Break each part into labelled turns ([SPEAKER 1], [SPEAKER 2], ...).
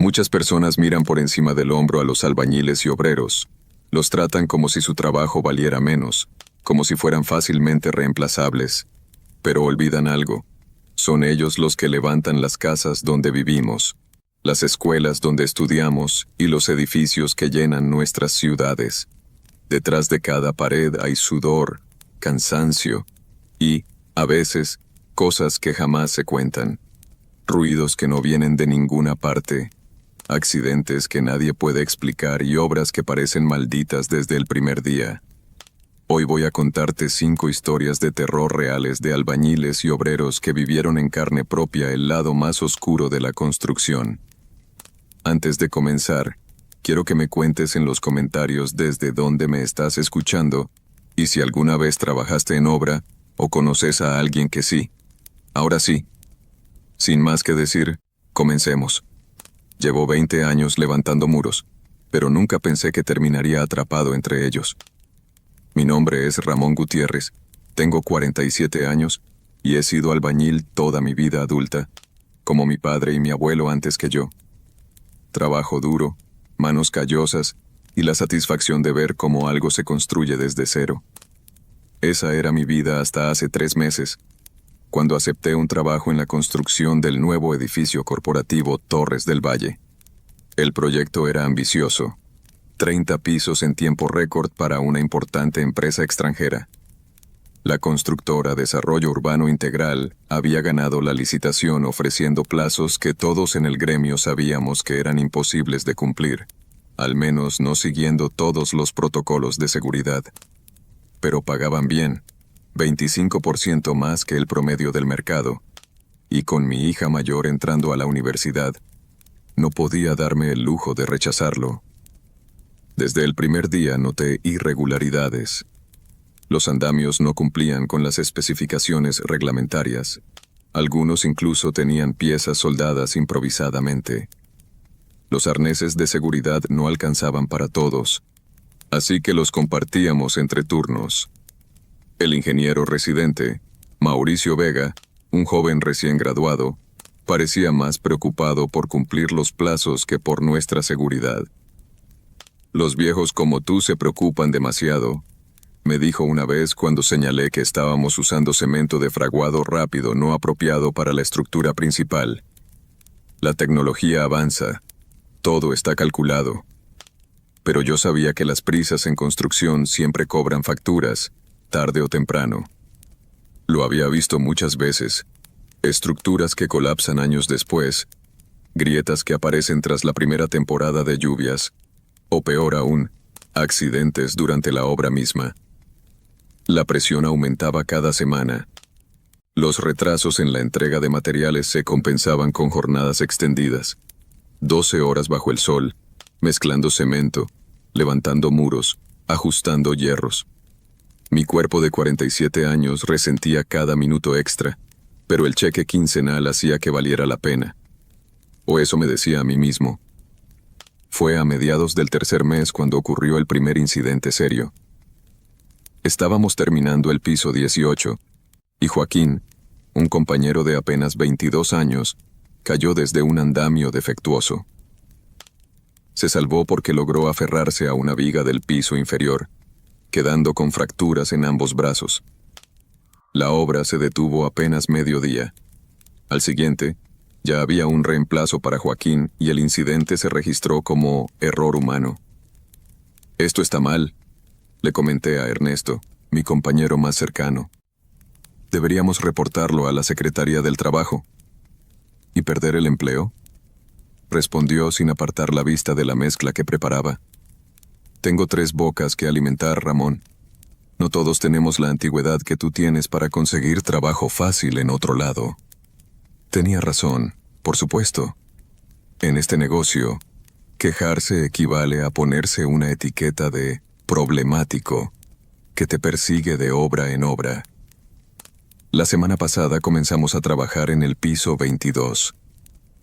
[SPEAKER 1] Muchas personas miran por encima del hombro a los albañiles y obreros. Los tratan como si su trabajo valiera menos, como si fueran fácilmente reemplazables. Pero olvidan algo. Son ellos los que levantan las casas donde vivimos, las escuelas donde estudiamos y los edificios que llenan nuestras ciudades. Detrás de cada pared hay sudor, cansancio y, a veces, cosas que jamás se cuentan. Ruidos que no vienen de ninguna parte, accidentes que nadie puede explicar y obras que parecen malditas desde el primer día. Hoy voy a contarte 5 historias de terror reales de albañiles y obreros que vivieron en carne propia el lado más oscuro de la construcción. Antes de comenzar, quiero que me cuentes en los comentarios desde dónde me estás escuchando y si alguna vez trabajaste en obra o conoces a alguien que sí. Ahora sí. Sin más que decir, comencemos. Llevo 20 años levantando muros, pero nunca pensé que terminaría atrapado entre ellos. Mi nombre es Ramón Gutiérrez, tengo 47 años y he sido albañil toda mi vida adulta, como mi padre y mi abuelo antes que yo. Trabajo duro, manos callosas y la satisfacción de ver cómo algo se construye desde cero. Esa era mi vida hasta hace 3 meses, cuando acepté un trabajo en la construcción del nuevo edificio corporativo Torres del Valle. El proyecto era ambicioso. 30 pisos en tiempo récord para una importante empresa extranjera. La constructora Desarrollo Urbano Integral había ganado la licitación ofreciendo plazos que todos en el gremio sabíamos que eran imposibles de cumplir, al menos no siguiendo todos los protocolos de seguridad. Pero pagaban bien, 25% más que el promedio del mercado, y con mi hija mayor entrando a la universidad, no podía darme el lujo de rechazarlo. Desde el primer día noté irregularidades. Los andamios no cumplían con las especificaciones reglamentarias. Algunos incluso tenían piezas soldadas improvisadamente. Los arneses de seguridad no alcanzaban para todos, así que los compartíamos entre turnos. El ingeniero residente, Mauricio Vega, un joven recién graduado, parecía más preocupado por cumplir los plazos que por nuestra seguridad. Los viejos como tú se preocupan demasiado, me dijo una vez cuando señalé que estábamos usando cemento de fraguado rápido no apropiado para la estructura principal. La tecnología avanza, todo está calculado. Pero yo sabía que las prisas en construcción siempre cobran facturas, tarde o temprano. Lo había visto muchas veces, estructuras que colapsan años después, grietas que aparecen tras la primera temporada de lluvias, o peor aún, accidentes durante la obra misma. La presión aumentaba cada semana. Los retrasos en la entrega de materiales se compensaban con jornadas extendidas. 12 horas bajo el sol, mezclando cemento, levantando muros, ajustando hierros. Mi cuerpo de 47 años resentía cada minuto extra, pero el cheque quincenal hacía que valiera la pena. O eso me decía a mí mismo. Fue a mediados del tercer mes cuando ocurrió el primer incidente serio. Estábamos terminando el piso 18, y Joaquín, un compañero de apenas 22 años, cayó desde un andamio defectuoso. Se salvó porque logró aferrarse a una viga del piso inferior, quedando con fracturas en ambos brazos. La obra se detuvo apenas mediodía. Al siguiente, ya había un reemplazo para Joaquín y el incidente se registró como error humano. «Esto está mal», le comenté a Ernesto, mi compañero más cercano. «Deberíamos reportarlo a la Secretaría del Trabajo». «¿Y perder el empleo?», respondió sin apartar la vista de la mezcla que preparaba. «Tengo 3 bocas que alimentar, Ramón. No todos tenemos la antigüedad que tú tienes para conseguir trabajo fácil en otro lado». Tenía razón, por supuesto. En este negocio, quejarse equivale a ponerse una etiqueta de problemático que te persigue de obra en obra. La semana pasada comenzamos a trabajar en el piso 22.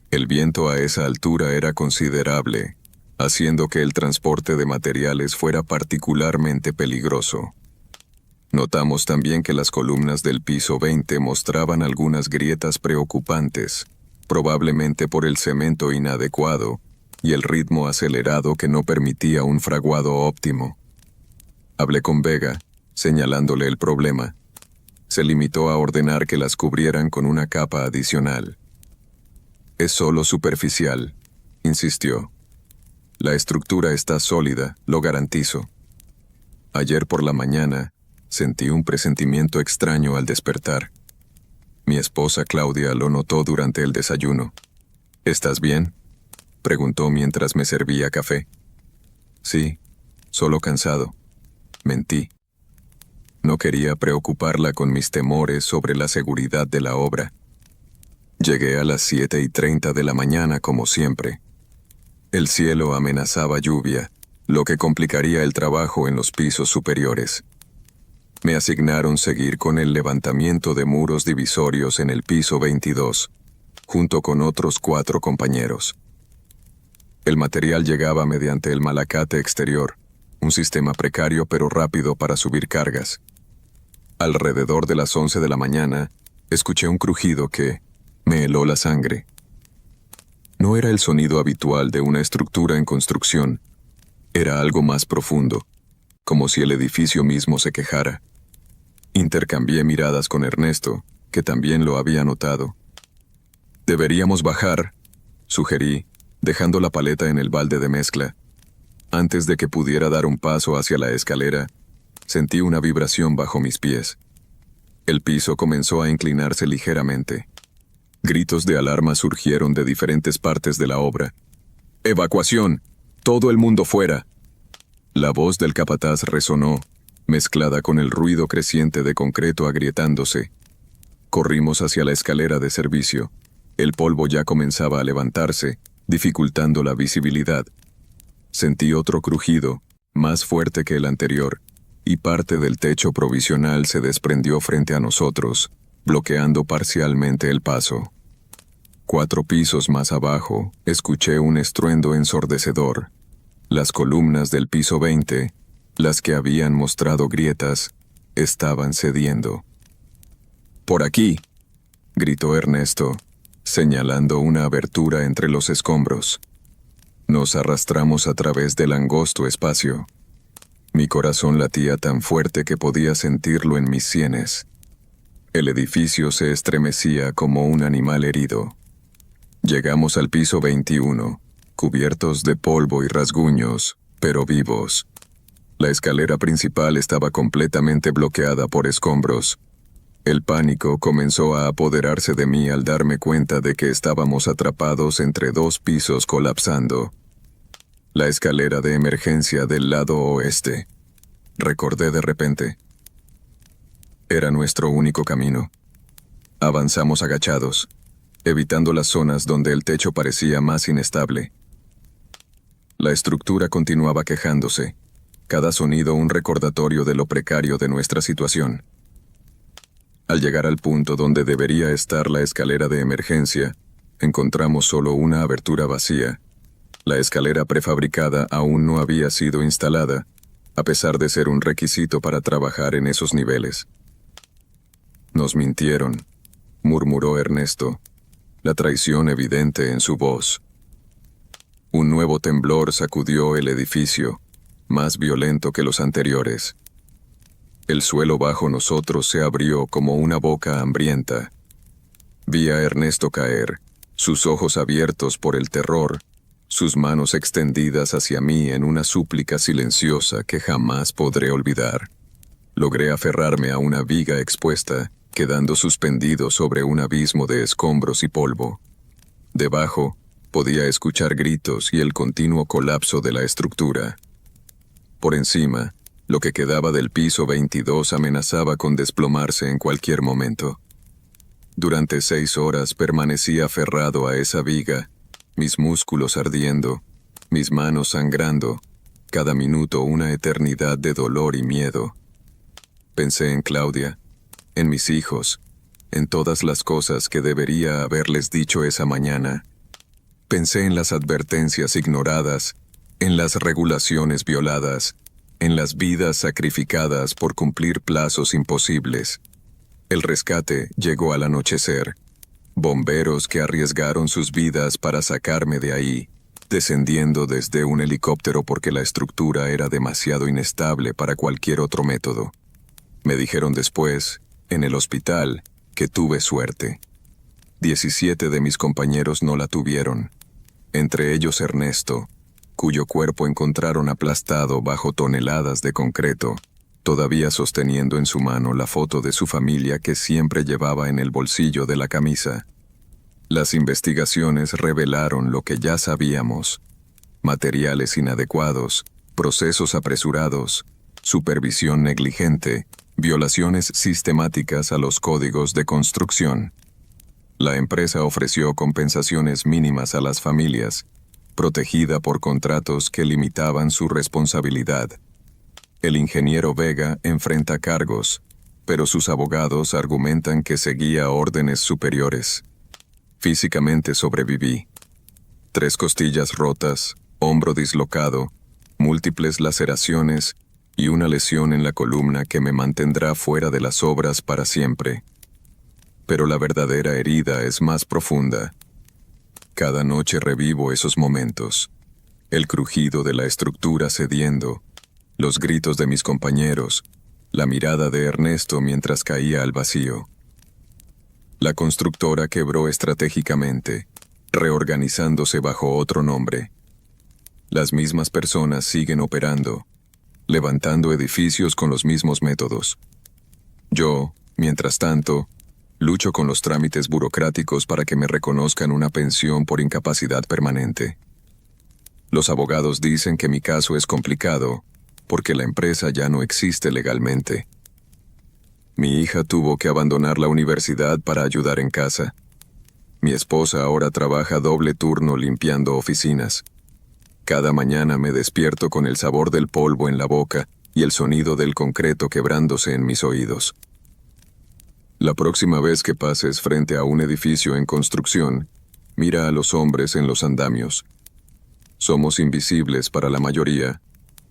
[SPEAKER 1] El viento a esa altura era considerable, haciendo que el transporte de materiales fuera particularmente peligroso. Notamos también que las columnas del piso 20 mostraban algunas grietas preocupantes, probablemente por el cemento inadecuado y el ritmo acelerado que no permitía un fraguado óptimo. Hablé con Vega, señalándole el problema. Se limitó a ordenar que las cubrieran con una capa adicional. Es solo superficial, insistió. La estructura está sólida, lo garantizo. Ayer por la mañana, sentí un presentimiento extraño al despertar. Mi esposa Claudia lo notó durante el desayuno. ¿Estás bien?, preguntó mientras me servía café. Sí, solo cansado. Mentí. No quería preocuparla con mis temores sobre la seguridad de la obra. Llegué a las 7:30 de la mañana como siempre. El cielo amenazaba lluvia, lo que complicaría el trabajo en los pisos superiores. Me asignaron seguir con el levantamiento de muros divisorios en el piso 22, junto con otros 4 compañeros. El material llegaba mediante el malacate exterior, un sistema precario pero rápido para subir cargas. Alrededor de las 11 de la mañana, escuché un crujido que me heló la sangre. No era el sonido habitual de una estructura en construcción, era algo más profundo, como si el edificio mismo se quejara. Intercambié miradas con Ernesto, que también lo había notado. «Deberíamos bajar», sugerí, dejando la paleta en el balde de mezcla. Antes de que pudiera dar un paso hacia la escalera, sentí una vibración bajo mis pies. El piso comenzó a inclinarse ligeramente. Gritos de alarma surgieron de diferentes partes de la obra. «¡Evacuación! ¡Todo el mundo fuera!». La voz del capataz resonó, mezclada con el ruido creciente de concreto agrietándose. Corrimos hacia la escalera de servicio. El polvo ya comenzaba a levantarse, dificultando la visibilidad. Sentí otro crujido, más fuerte que el anterior, y parte del techo provisional se desprendió frente a nosotros, bloqueando parcialmente el paso. 4 pisos más abajo, escuché un estruendo ensordecedor. Las columnas del piso 20, las que habían mostrado grietas, estaban cediendo. «¡Por aquí!», gritó Ernesto, señalando una abertura entre los escombros. Nos arrastramos a través del angosto espacio. Mi corazón latía tan fuerte que podía sentirlo en mis sienes. El edificio se estremecía como un animal herido. Llegamos al piso 21, cubiertos de polvo y rasguños, pero vivos. La escalera principal estaba completamente bloqueada por escombros. El pánico comenzó a apoderarse de mí al darme cuenta de que estábamos atrapados entre 2 pisos colapsando. La escalera de emergencia del lado oeste. Recordé de repente. Era nuestro único camino. Avanzamos agachados, evitando las zonas donde el techo parecía más inestable. La estructura continuaba quejándose, cada sonido un recordatorio de lo precario de nuestra situación. Al llegar al punto donde debería estar la escalera de emergencia, encontramos solo una abertura vacía. La escalera prefabricada aún no había sido instalada, a pesar de ser un requisito para trabajar en esos niveles. «Nos mintieron», murmuró Ernesto, la traición evidente en su voz. Un nuevo temblor sacudió el edificio, más violento que los anteriores. El suelo bajo nosotros se abrió como una boca hambrienta. Vi a Ernesto caer, sus ojos abiertos por el terror, sus manos extendidas hacia mí en una súplica silenciosa que jamás podré olvidar. Logré aferrarme a una viga expuesta, quedando suspendido sobre un abismo de escombros y polvo. Debajo, podía escuchar gritos y el continuo colapso de la estructura. Por encima, lo que quedaba del piso 22 amenazaba con desplomarse en cualquier momento. Durante 6 horas permanecí aferrado a esa viga, mis músculos ardiendo, mis manos sangrando, cada minuto una eternidad de dolor y miedo. Pensé en Claudia, en mis hijos, en todas las cosas que debería haberles dicho esa mañana. Pensé en las advertencias ignoradas, en las regulaciones violadas, en las vidas sacrificadas por cumplir plazos imposibles. El rescate llegó al anochecer. Bomberos que arriesgaron sus vidas para sacarme de ahí. descendiendo desde un helicóptero porque la estructura era demasiado inestable para cualquier otro método. Me dijeron después, en el hospital, que tuve suerte. 17 de mis compañeros no la tuvieron, entre ellos Ernesto, cuyo cuerpo encontraron aplastado bajo toneladas de concreto, todavía sosteniendo en su mano la foto de su familia que siempre llevaba en el bolsillo de la camisa. Las investigaciones revelaron lo que ya sabíamos: materiales inadecuados, procesos apresurados, supervisión negligente, violaciones sistemáticas a los códigos de construcción. La empresa ofreció compensaciones mínimas a las familias, protegida por contratos que limitaban su responsabilidad. El ingeniero Vega enfrenta cargos, pero sus abogados argumentan que seguía órdenes superiores. Físicamente sobreviví. 3 costillas rotas, hombro dislocado, múltiples laceraciones y una lesión en la columna que me mantendrá fuera de las obras para siempre. Pero la verdadera herida es más profunda. Cada noche revivo esos momentos. El crujido de la estructura cediendo, los gritos de mis compañeros, la mirada de Ernesto mientras caía al vacío. La constructora quebró estratégicamente, reorganizándose bajo otro nombre. Las mismas personas siguen operando, levantando edificios con los mismos métodos. Yo, mientras tanto, lucho con los trámites burocráticos para que me reconozcan una pensión por incapacidad permanente. Los abogados dicen que mi caso es complicado, porque la empresa ya no existe legalmente. Mi hija tuvo que abandonar la universidad para ayudar en casa. Mi esposa ahora trabaja doble turno limpiando oficinas. Cada mañana me despierto con el sabor del polvo en la boca y el sonido del concreto quebrándose en mis oídos. La próxima vez que pases frente a un edificio en construcción, mira a los hombres en los andamios. Somos invisibles para la mayoría,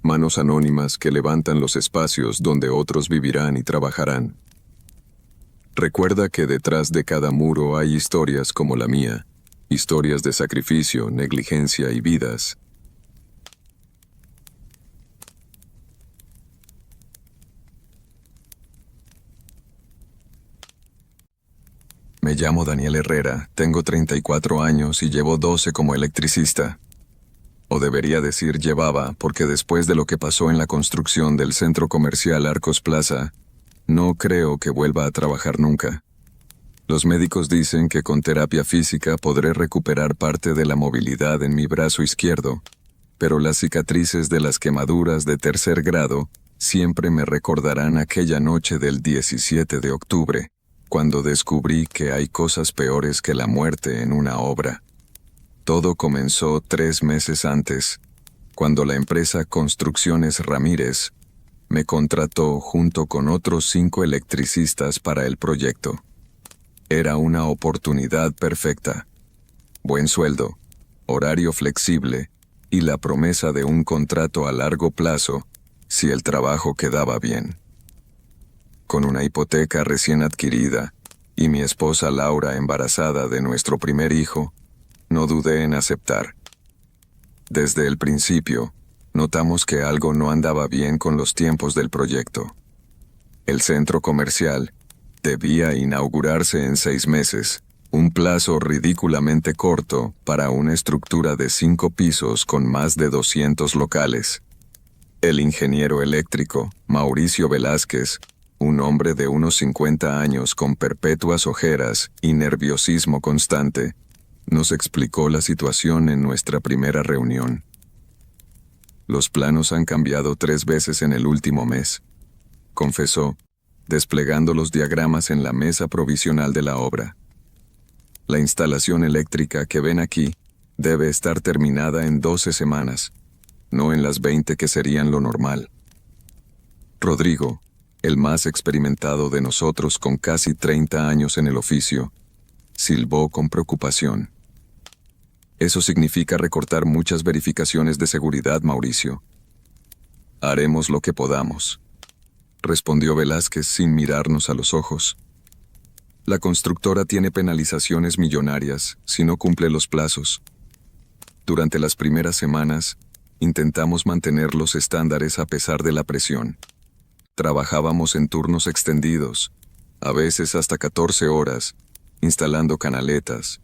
[SPEAKER 1] manos anónimas que levantan los espacios donde otros vivirán y trabajarán. Recuerda que detrás de cada muro hay historias como la mía, historias de sacrificio, negligencia y vidas. Me llamo Daniel Herrera, tengo 34 años y llevo 12 como electricista. O debería decir llevaba, porque después de lo que pasó en la construcción del centro comercial Arcos Plaza, no creo que vuelva a trabajar nunca. Los médicos dicen que con terapia física podré recuperar parte de la movilidad en mi brazo izquierdo, pero las cicatrices de las quemaduras de 3er grado siempre me recordarán aquella noche del 17 de octubre, cuando descubrí que hay cosas peores que la muerte en una obra. Todo comenzó 3 meses antes, cuando la empresa Construcciones Ramírez me contrató junto con otros 5 electricistas para el proyecto. Era una oportunidad perfecta. Buen sueldo, horario flexible y la promesa de un contrato a largo plazo si el trabajo quedaba bien. Con una hipoteca recién adquirida y mi esposa Laura embarazada de nuestro primer hijo, no dudé en aceptar. Desde el principio, notamos que algo no andaba bien con los tiempos del proyecto. El centro comercial debía inaugurarse en 6 meses, un plazo ridículamente corto para una estructura de 5 pisos con más de 200 locales. El ingeniero eléctrico, Mauricio Velázquez, un hombre de unos 50 años con perpetuas ojeras y nerviosismo constante, nos explicó la situación en nuestra primera reunión. Los planos han cambiado 3 veces en el último mes, confesó, desplegando los diagramas en la mesa provisional de la obra. La instalación eléctrica que ven aquí debe estar terminada en 12 semanas, no en las 20 que serían lo normal. Rodrigo, el más experimentado de nosotros con casi 30 años en el oficio, silbó con preocupación. Eso significa recortar muchas verificaciones de seguridad, Mauricio. Haremos lo que podamos, respondió Velázquez sin mirarnos a los ojos. La constructora tiene penalizaciones millonarias si no cumple los plazos. Durante las primeras semanas, intentamos mantener los estándares a pesar de la presión. Trabajábamos en turnos extendidos, a veces hasta 14 horas, instalando canaletas,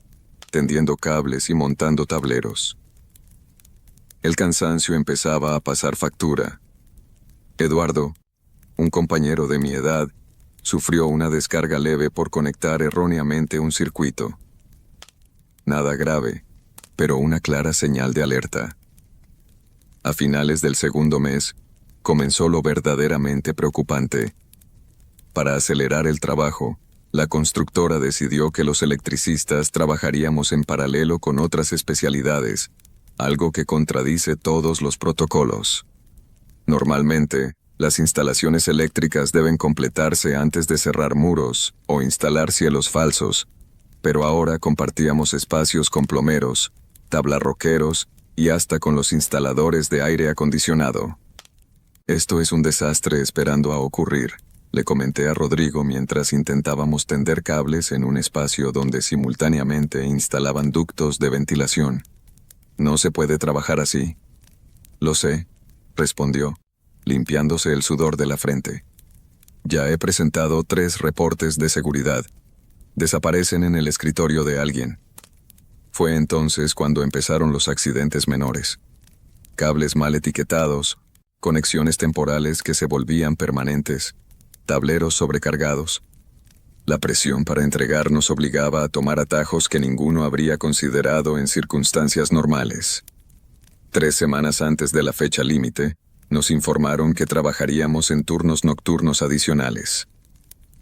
[SPEAKER 1] tendiendo cables y montando tableros. El cansancio empezaba a pasar factura. Eduardo, un compañero de mi edad, sufrió una descarga leve por conectar erróneamente un circuito. Nada grave, pero una clara señal de alerta. A finales del segundo mes, comenzó lo verdaderamente preocupante. Para acelerar el trabajo, la constructora decidió que los electricistas trabajaríamos en paralelo con otras especialidades, algo que contradice todos los protocolos. Normalmente, las instalaciones eléctricas deben completarse antes de cerrar muros o instalar cielos falsos, pero ahora compartíamos espacios con plomeros, tablarroqueros y hasta con los instaladores de aire acondicionado. Esto es un desastre esperando a ocurrir, le comenté a Rodrigo mientras intentábamos tender cables en un espacio donde simultáneamente instalaban ductos de ventilación. No se puede trabajar así. Lo sé, respondió, limpiándose el sudor de la frente. Ya he presentado 3 reportes de seguridad. Desaparecen en el escritorio de alguien. Fue entonces cuando empezaron los accidentes menores. Cables mal etiquetados, conexiones temporales que se volvían permanentes, tableros sobrecargados. La presión para entregar nos obligaba a tomar atajos que ninguno habría considerado en circunstancias normales. 3 semanas antes de la fecha límite, nos informaron que trabajaríamos en turnos nocturnos adicionales.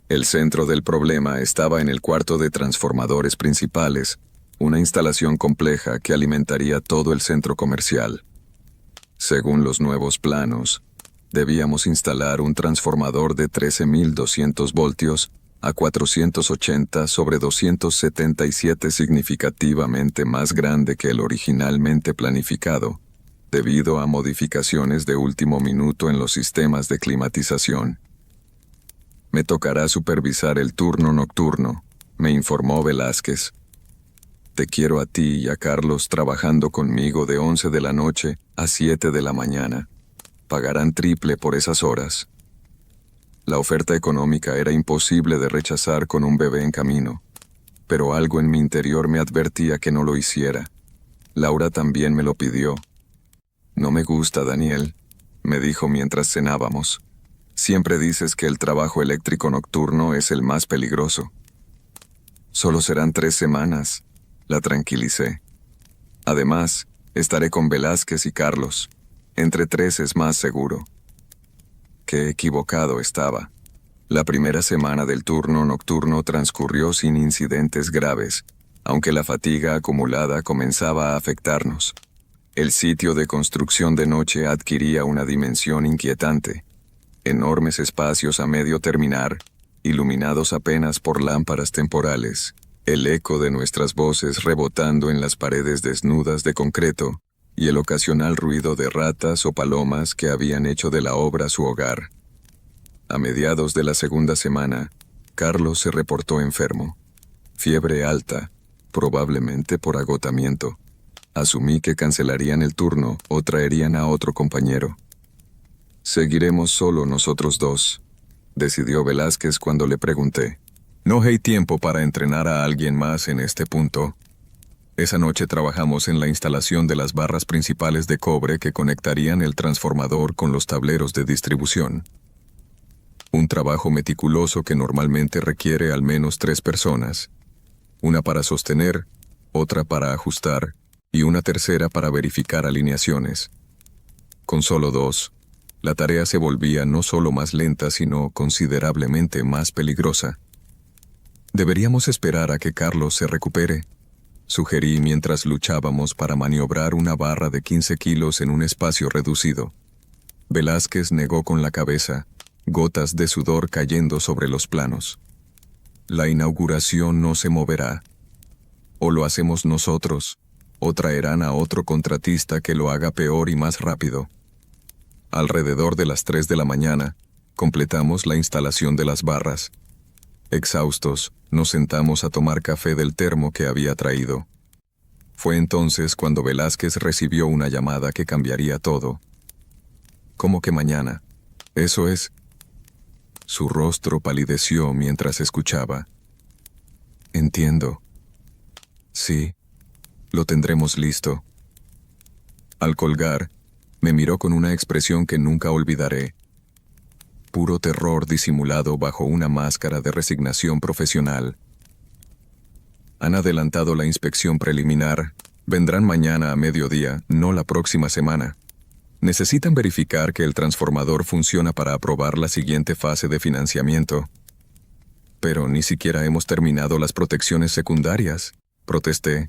[SPEAKER 1] El centro del problema estaba en el cuarto de transformadores principales, una instalación compleja que alimentaría todo el centro comercial. Según los nuevos planos, debíamos instalar un transformador de 13.200 voltios a 480 sobre 277 significativamente más grande que el originalmente planificado, debido a modificaciones de último minuto en los sistemas de climatización. Me tocará supervisar el turno nocturno, me informó Velázquez. Te quiero a ti y a Carlos trabajando conmigo de 11 de la noche a 7 de la mañana. Pagarán triple por esas horas. La oferta económica era imposible de rechazar con un bebé en camino, pero algo en mi interior me advertía que no lo hiciera. Laura también me lo pidió. No me gusta, Daniel, me dijo mientras cenábamos. Siempre dices que el trabajo eléctrico nocturno es el más peligroso. Solo serán 3 semanas, la tranquilicé. Además, estaré con Velázquez y Carlos. Entre 3 es más seguro. Qué equivocado estaba. La primera semana del turno nocturno transcurrió sin incidentes graves, aunque la fatiga acumulada comenzaba a afectarnos. El sitio de construcción de noche adquiría una dimensión inquietante. Enormes espacios a medio terminar, iluminados apenas por lámparas temporales, el eco de nuestras voces rebotando en las paredes desnudas de concreto, y el ocasional ruido de ratas o palomas que habían hecho de la obra su hogar. A mediados de la segunda semana, Carlos se reportó enfermo. Fiebre alta, probablemente por agotamiento. Asumí que cancelarían el turno o traerían a otro compañero. Seguiremos solo nosotros 2, decidió Velázquez cuando le pregunté. No hay tiempo para entrenar a alguien más en este punto. Esa noche trabajamos en la instalación de las barras principales de cobre que conectarían el transformador con los tableros de distribución. Un trabajo meticuloso que normalmente requiere al menos 3 personas. Una para sostener, otra para ajustar y una tercera para verificar alineaciones. Con solo 2, la tarea se volvía no solo más lenta sino considerablemente más peligrosa. Deberíamos esperar a que Carlos se recupere, sugerí mientras luchábamos para maniobrar una barra de 15 kilos en un espacio reducido. Velázquez negó con la cabeza, gotas de sudor cayendo sobre los planos. La inauguración no se moverá. O lo hacemos nosotros, o traerán a otro contratista que lo haga peor y más rápido. Alrededor de las 3 de la mañana, completamos la instalación de las barras. Exhaustos, nos sentamos a tomar café del termo que había traído. Fue entonces cuando Velázquez recibió una llamada que cambiaría todo. ¿Cómo que mañana? Eso es. Su rostro palideció mientras escuchaba. Entiendo. Sí, lo tendremos listo. Al colgar, me miró con una expresión que nunca olvidaré. Puro terror disimulado bajo una máscara de resignación profesional. Han adelantado la inspección preliminar. Vendrán mañana a mediodía, no la próxima semana. Necesitan verificar que el transformador funciona para aprobar la siguiente fase de financiamiento. Pero ni siquiera hemos terminado las protecciones secundarias, protesté,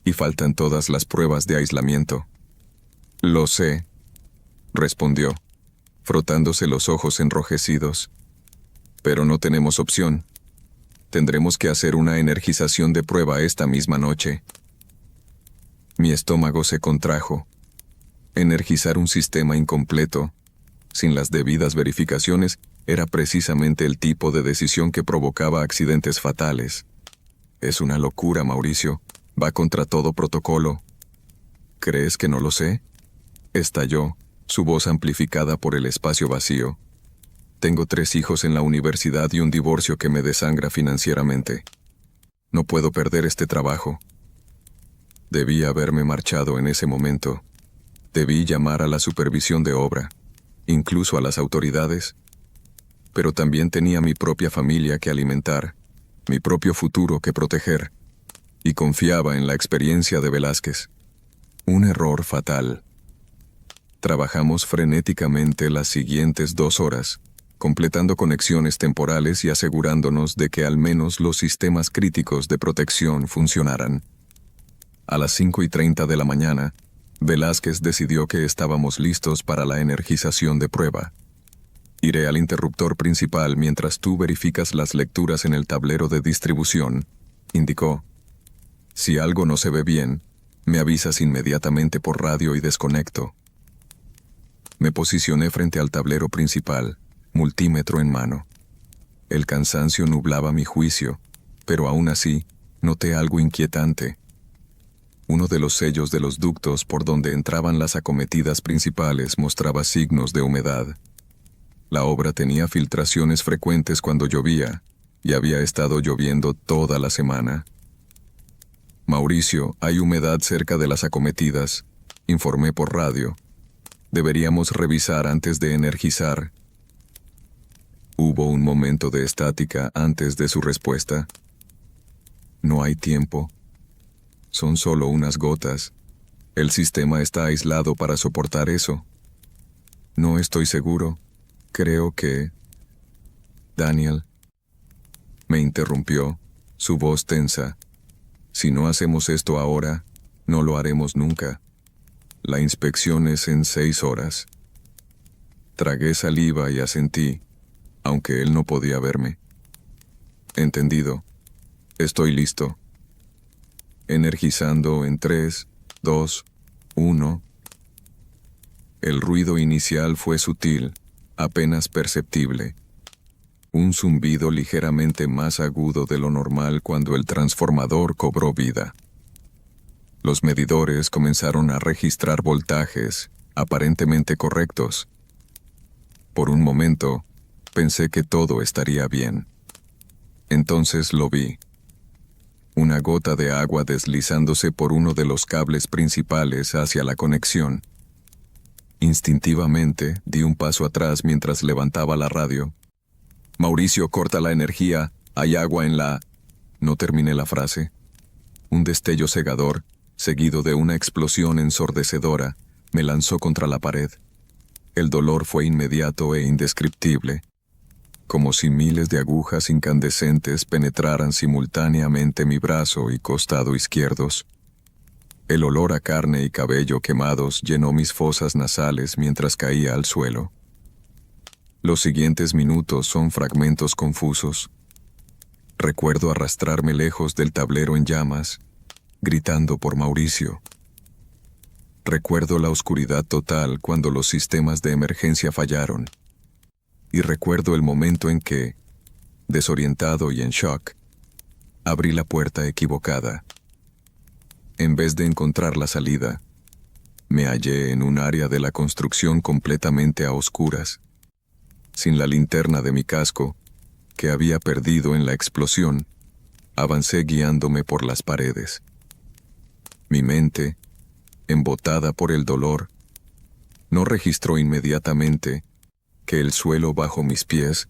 [SPEAKER 1] y faltan todas las pruebas de aislamiento. Lo sé, respondió, frotándose los ojos enrojecidos. Pero no tenemos opción. Tendremos que hacer una energización de prueba esta misma noche. Mi estómago se contrajo. Energizar un sistema incompleto, sin las debidas verificaciones, era precisamente el tipo de decisión que provocaba accidentes fatales. Es una locura, Mauricio. Va contra todo protocolo. ¿Crees que no lo sé? Estalló, su voz amplificada por el espacio vacío. Tengo 3 hijos en la universidad y un divorcio que me desangra financieramente. No puedo perder este trabajo. Debí haberme marchado en ese momento. Debí llamar a la supervisión de obra, incluso a las autoridades. Pero también tenía mi propia familia que alimentar, mi propio futuro que proteger, y confiaba en la experiencia de Velázquez. Un error fatal. Trabajamos frenéticamente las siguientes 2 horas, completando conexiones temporales y asegurándonos de que al menos los sistemas críticos de protección funcionaran. A las 5:30 de la mañana, Velázquez decidió que estábamos listos para la energización de prueba. Iré al interruptor principal mientras tú verificas las lecturas en el tablero de distribución, indicó. Si algo no se ve bien, me avisas inmediatamente por radio y desconecto. Me posicioné frente al tablero principal, multímetro en mano. El cansancio nublaba mi juicio, pero aún así, noté algo inquietante. Uno de los sellos de los ductos por donde entraban las acometidas principales mostraba signos de humedad. La obra tenía filtraciones frecuentes cuando llovía, y había estado lloviendo toda la semana. Mauricio, hay humedad cerca de las acometidas, informé por radio. Deberíamos revisar antes de energizar. Hubo un momento de estática antes de su respuesta. No hay tiempo. Son solo unas gotas. El sistema está aislado para soportar eso. No estoy seguro. Creo que... Daniel. Me interrumpió, su voz tensa. Si no hacemos esto ahora, no lo haremos nunca. La inspección es en 6 horas. Tragué saliva y asentí, aunque él no podía verme. Entendido. Estoy listo. Energizando en 3, 2, 1. El ruido inicial fue sutil, apenas perceptible. Un zumbido ligeramente más agudo de lo normal cuando el transformador cobró vida. Los medidores comenzaron a registrar voltajes, aparentemente correctos. Por un momento, pensé que todo estaría bien. Entonces lo vi. Una gota de agua deslizándose por uno de los cables principales hacia la conexión. Instintivamente, di un paso atrás mientras levantaba la radio. Mauricio, corta la energía, hay agua en la... No terminé la frase. Un destello cegador, seguido de una explosión ensordecedora, me lanzó contra la pared. El dolor fue inmediato e indescriptible, como si miles de agujas incandescentes penetraran simultáneamente mi brazo y costado izquierdos. El olor a carne y cabello quemados llenó mis fosas nasales mientras caía al suelo. Los siguientes minutos son fragmentos confusos. Recuerdo arrastrarme lejos del tablero en llamas, gritando por Mauricio. Recuerdo la oscuridad total cuando los sistemas de emergencia fallaron. Y recuerdo el momento en que, desorientado y en shock, abrí la puerta equivocada. En vez de encontrar la salida, me hallé en un área de la construcción completamente a oscuras, sin la linterna de mi casco, que había perdido en la explosión. Avancé guiándome por las paredes. Mi mente, embotada por el dolor, no registró inmediatamente que el suelo bajo mis pies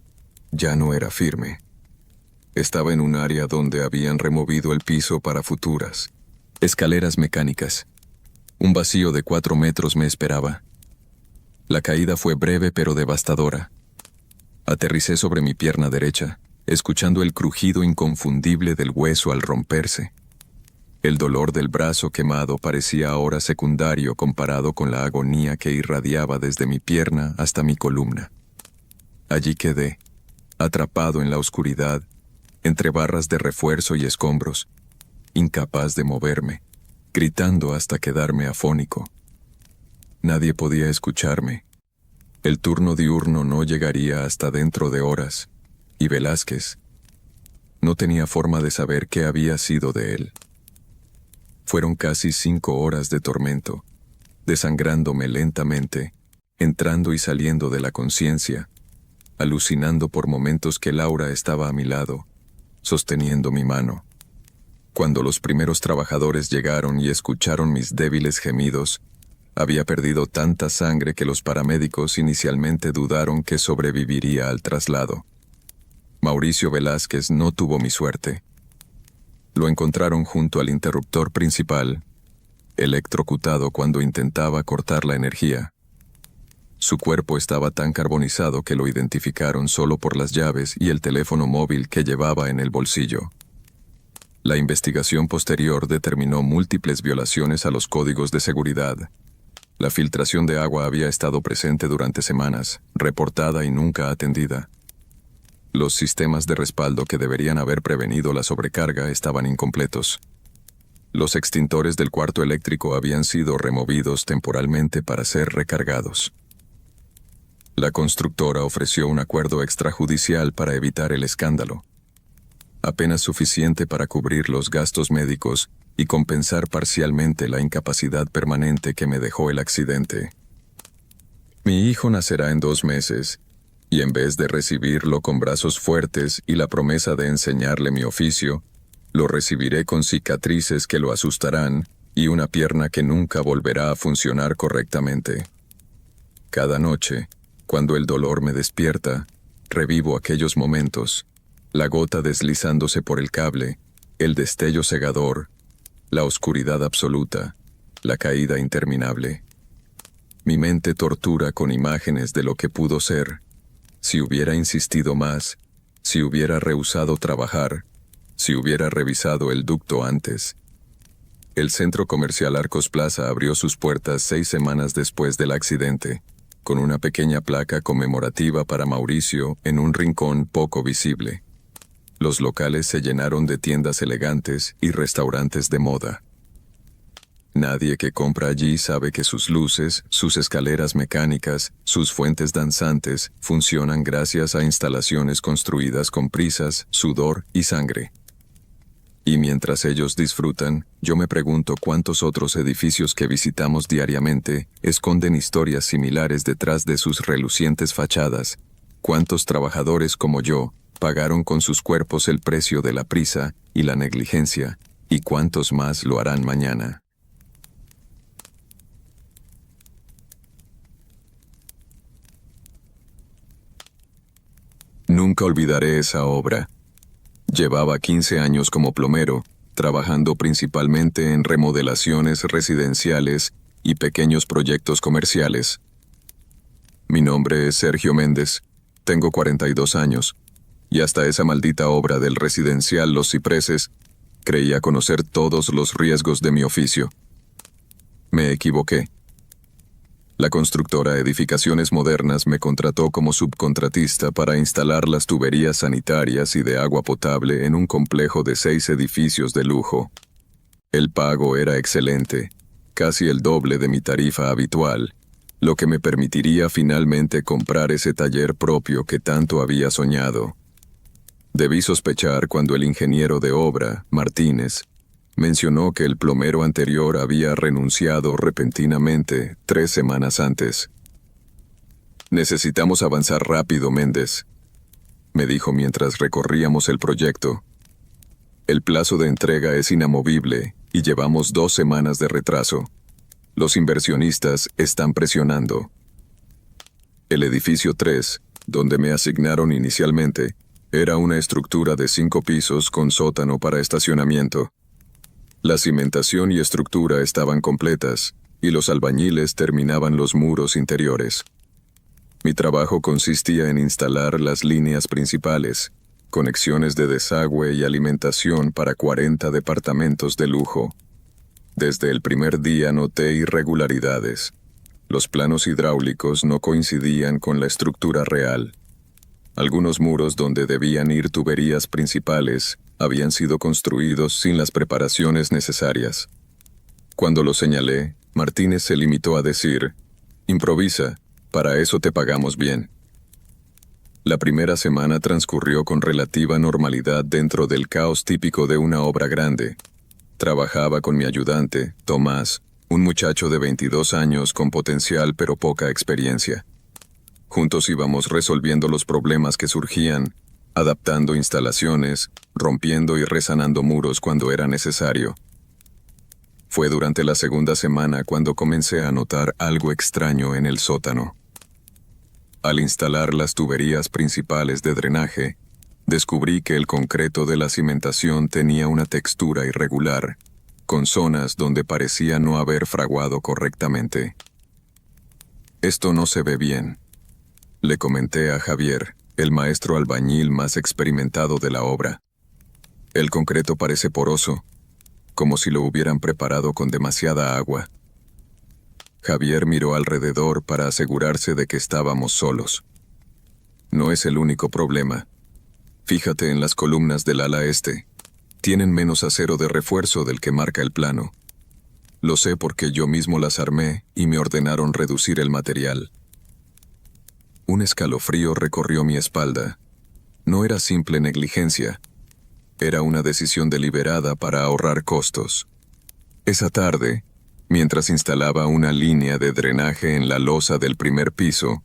[SPEAKER 1] ya no era firme. Estaba en un área donde habían removido el piso para futuras escaleras mecánicas. Un vacío de 4 metros me esperaba. La caída fue breve pero devastadora. Aterricé sobre mi pierna derecha, escuchando el crujido inconfundible del hueso al romperse. El dolor del brazo quemado parecía ahora secundario comparado con la agonía que irradiaba desde mi pierna hasta mi columna. Allí quedé, atrapado en la oscuridad, entre barras de refuerzo y escombros, incapaz de moverme, gritando hasta quedarme afónico. Nadie podía escucharme. El turno diurno no llegaría hasta dentro de horas, y Velázquez no tenía forma de saber qué había sido de él. Fueron casi 5 horas de tormento, desangrándome lentamente, entrando y saliendo de la conciencia, alucinando por momentos que Laura estaba a mi lado, sosteniendo mi mano. Cuando los primeros trabajadores llegaron y escucharon mis débiles gemidos, había perdido tanta sangre que los paramédicos inicialmente dudaron que sobreviviría al traslado. Mauricio Velázquez no tuvo mi suerte. Lo encontraron junto al interruptor principal, electrocutado cuando intentaba cortar la energía. Su cuerpo estaba tan carbonizado que lo identificaron solo por las llaves y el teléfono móvil que llevaba en el bolsillo. La investigación posterior determinó múltiples violaciones a los códigos de seguridad. La filtración de agua había estado presente durante semanas, reportada y nunca atendida. Los sistemas de respaldo que deberían haber prevenido la sobrecarga estaban incompletos. Los extintores del cuarto eléctrico habían sido removidos temporalmente para ser recargados. La constructora ofreció un acuerdo extrajudicial para evitar el escándalo, apenas suficiente para cubrir los gastos médicos y compensar parcialmente la incapacidad permanente que me dejó el accidente. Mi hijo nacerá en 2 meses, y en vez de recibirlo con brazos fuertes y la promesa de enseñarle mi oficio, lo recibiré con cicatrices que lo asustarán y una pierna que nunca volverá a funcionar correctamente. Cada noche, cuando el dolor me despierta, revivo aquellos momentos, la gota deslizándose por el cable, el destello cegador, la oscuridad absoluta, la caída interminable. Mi mente tortura con imágenes de lo que pudo ser, si hubiera insistido más, si hubiera rehusado trabajar, si hubiera revisado el ducto antes. El centro comercial Arcos Plaza abrió sus puertas 6 semanas después del accidente, con una pequeña placa conmemorativa para Mauricio en un rincón poco visible. Los locales se llenaron de tiendas elegantes y restaurantes de moda. Nadie que compra allí sabe que sus luces, sus escaleras mecánicas, sus fuentes danzantes funcionan gracias a instalaciones construidas con prisas, sudor y sangre. Y mientras ellos disfrutan, yo me pregunto cuántos otros edificios que visitamos diariamente esconden historias similares detrás de sus relucientes fachadas. Cuántos trabajadores como yo pagaron con sus cuerpos el precio de la prisa y la negligencia, y cuántos más lo harán mañana. Nunca olvidaré esa obra. Llevaba 15 años como plomero, trabajando principalmente en remodelaciones residenciales y pequeños proyectos comerciales. Mi nombre es Sergio Méndez, tengo 42 años, y hasta esa maldita obra del residencial Los Cipreses, creía conocer todos los riesgos de mi oficio. Me equivoqué. La constructora Edificaciones Modernas me contrató como subcontratista para instalar las tuberías sanitarias y de agua potable en un complejo de 6 edificios de lujo. El pago era excelente, casi el doble de mi tarifa habitual, lo que me permitiría finalmente comprar ese taller propio que tanto había soñado. Debí sospechar cuando el ingeniero de obra, Martínez, Mencionó que el plomero anterior había renunciado repentinamente 3 semanas antes. Necesitamos avanzar rápido, Méndez, me dijo mientras recorríamos el proyecto. El plazo de entrega es inamovible y llevamos 2 semanas de retraso. Los inversionistas están presionando. El edificio 3, donde me asignaron inicialmente, era una estructura de 5 pisos con sótano para estacionamiento. La cimentación y estructura estaban completas, y los albañiles terminaban los muros interiores. Mi trabajo consistía en instalar las líneas principales, conexiones de desagüe y alimentación para 40 departamentos de lujo. Desde el primer día noté irregularidades. Los planos hidráulicos no coincidían con la estructura real. Algunos muros donde debían ir tuberías principales habían sido construidos sin las preparaciones necesarias. Cuando lo señalé, Martínez se limitó a decir: «Improvisa, para eso te pagamos bien». La primera semana transcurrió con relativa normalidad dentro del caos típico de una obra grande. Trabajaba con mi ayudante, Tomás, un muchacho de 22 años con potencial pero poca experiencia. Juntos íbamos resolviendo los problemas que surgían, adaptando instalaciones, rompiendo y resanando muros cuando era necesario. Fue durante la segunda semana cuando comencé a notar algo extraño en el sótano. Al instalar las tuberías principales de drenaje, descubrí que el concreto de la cimentación tenía una textura irregular, con zonas donde parecía no haber fraguado correctamente. «Esto no se ve bien», le comenté a Javier, el maestro albañil más experimentado de la obra. «El concreto parece poroso, como si lo hubieran preparado con demasiada agua». Javier miró alrededor para asegurarse de que estábamos solos. «No es el único problema. Fíjate en las columnas del ala este. Tienen menos acero de refuerzo del que marca el plano. Lo sé porque yo mismo las armé y me ordenaron reducir el material». Un escalofrío recorrió mi espalda. No era simple negligencia. Era una decisión deliberada para ahorrar costos. Esa tarde, mientras instalaba una línea de drenaje en la losa del primer piso,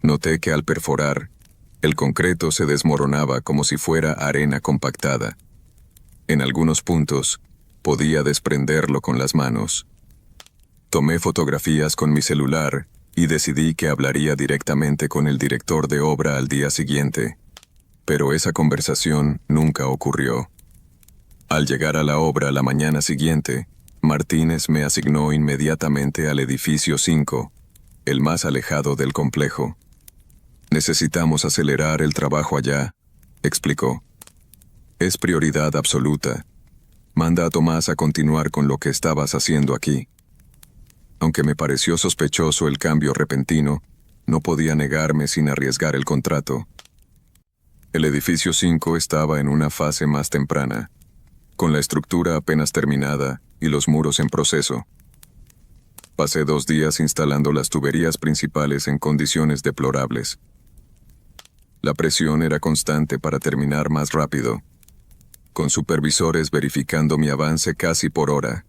[SPEAKER 1] noté que al perforar, el concreto se desmoronaba como si fuera arena compactada. En algunos puntos, podía desprenderlo con las manos. Tomé fotografías con mi celular y decidí que hablaría directamente con el director de obra al día siguiente. Pero esa conversación nunca ocurrió. Al llegar a la obra la mañana siguiente, Martínez me asignó inmediatamente al edificio 5, el más alejado del complejo. «Necesitamos acelerar el trabajo allá», explicó. «Es prioridad absoluta. Manda a Tomás a continuar con lo que estabas haciendo aquí». Aunque me pareció sospechoso el cambio repentino, no podía negarme sin arriesgar el contrato. El edificio 5 estaba en una fase más temprana, con la estructura apenas terminada y los muros en proceso. Pasé 2 días instalando las tuberías principales en condiciones deplorables. La presión era constante para terminar más rápido, con supervisores verificando mi avance casi por hora.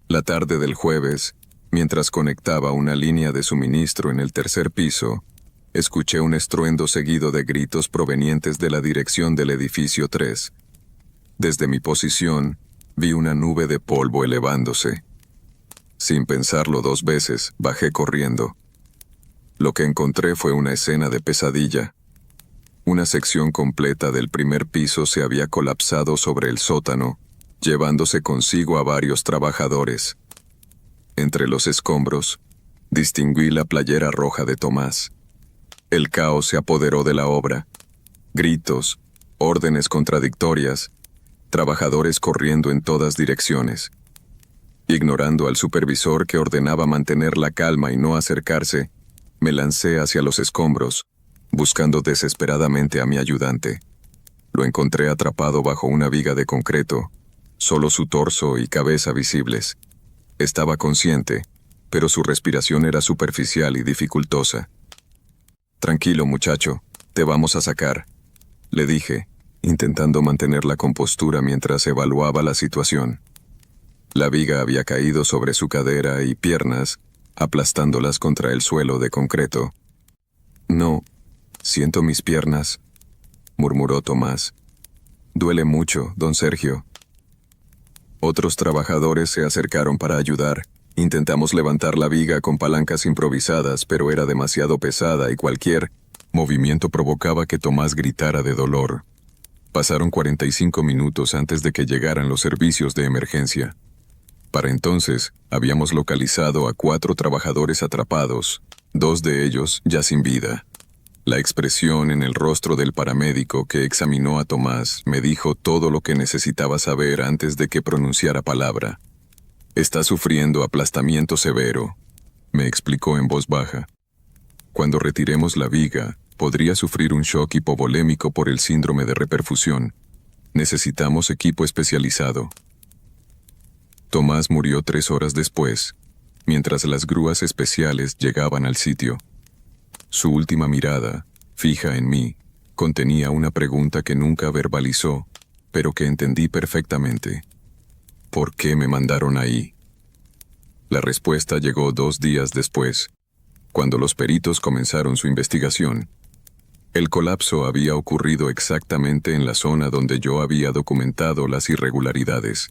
[SPEAKER 1] La tarde del jueves, mientras conectaba una línea de suministro en el tercer piso, escuché un estruendo seguido de gritos provenientes de la dirección del edificio 3. Desde mi posición, vi una nube de polvo elevándose. Sin pensarlo 2 veces, bajé corriendo. Lo que encontré fue una escena de pesadilla. Una sección completa del primer piso se había colapsado sobre el sótano, llevándose consigo a varios trabajadores. Entre los escombros, distinguí la playera roja de Tomás. El caos se apoderó de la obra. Gritos, órdenes contradictorias, trabajadores corriendo en todas direcciones. Ignorando al supervisor que ordenaba mantener la calma y no acercarse, me lancé hacia los escombros, buscando desesperadamente a mi ayudante. Lo encontré atrapado bajo una viga de concreto, solo su torso y cabeza visibles. Estaba consciente, pero su respiración era superficial y dificultosa. «Tranquilo, muchacho, te vamos a sacar», le dije, intentando mantener la compostura mientras evaluaba la situación. La viga había caído sobre su cadera y piernas, aplastándolas contra el suelo de concreto. No, siento mis piernas, murmuró Tomás. Duele mucho, don Sergio. Otros trabajadores se acercaron para ayudar. Intentamos levantar la viga con palancas improvisadas, pero era demasiado pesada y cualquier movimiento provocaba que Tomás gritara de dolor. Pasaron 45 minutos antes de que llegaran los servicios de emergencia. Para entonces, habíamos localizado a 4 trabajadores atrapados, 2 de ellos ya sin vida. La expresión en el rostro del paramédico que examinó a Tomás me dijo todo lo que necesitaba saber antes de que pronunciara palabra. Está sufriendo aplastamiento severo, me explicó en voz baja. Cuando retiremos la viga, podría sufrir un shock hipovolémico por el síndrome de reperfusión. Necesitamos equipo especializado. Tomás murió 3 horas después, mientras las grúas especiales llegaban al sitio. Su última mirada, fija en mí, contenía una pregunta que nunca verbalizó, pero que entendí perfectamente. ¿Por qué me mandaron ahí? La respuesta llegó 2 días después, cuando los peritos comenzaron su investigación. El colapso había ocurrido exactamente en la zona donde yo había documentado las irregularidades.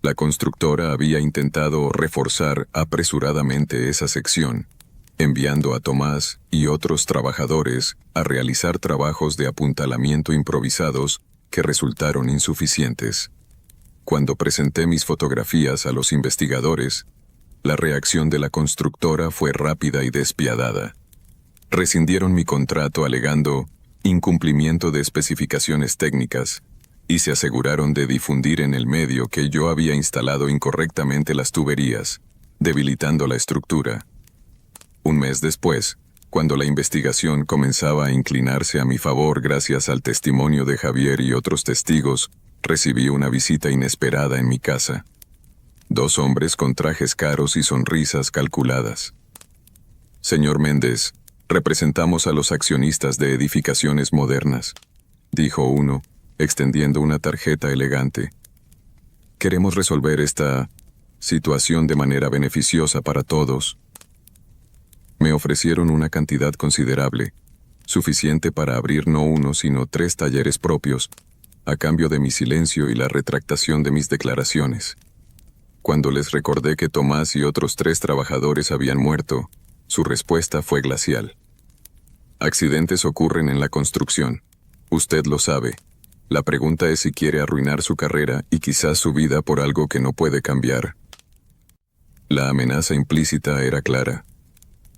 [SPEAKER 1] La constructora había intentado reforzar apresuradamente esa sección, enviando a Tomás y otros trabajadores a realizar trabajos de apuntalamiento improvisados que resultaron insuficientes. Cuando presenté mis fotografías a los investigadores, la reacción de la constructora fue rápida y despiadada. Rescindieron mi contrato alegando incumplimiento de especificaciones técnicas y se aseguraron de difundir en el medio que yo había instalado incorrectamente las tuberías, debilitando la estructura. Un mes después, cuando la investigación comenzaba a inclinarse a mi favor gracias al testimonio de Javier y otros testigos, recibí una visita inesperada en mi casa. 2 hombres con trajes caros y sonrisas calculadas. Señor Méndez, representamos a los accionistas de edificaciones modernas, dijo uno, extendiendo una tarjeta elegante. Queremos resolver esta situación de manera beneficiosa para todos. Me ofrecieron una cantidad considerable, suficiente para abrir no 1 sino 3 talleres propios, a cambio de mi silencio y la retractación de mis declaraciones. Cuando les recordé que Tomás y otros 3 trabajadores habían muerto, su respuesta fue glacial. Accidentes ocurren en la construcción. Usted lo sabe. La pregunta es si quiere arruinar su carrera y quizás su vida por algo que no puede cambiar. La amenaza implícita era clara.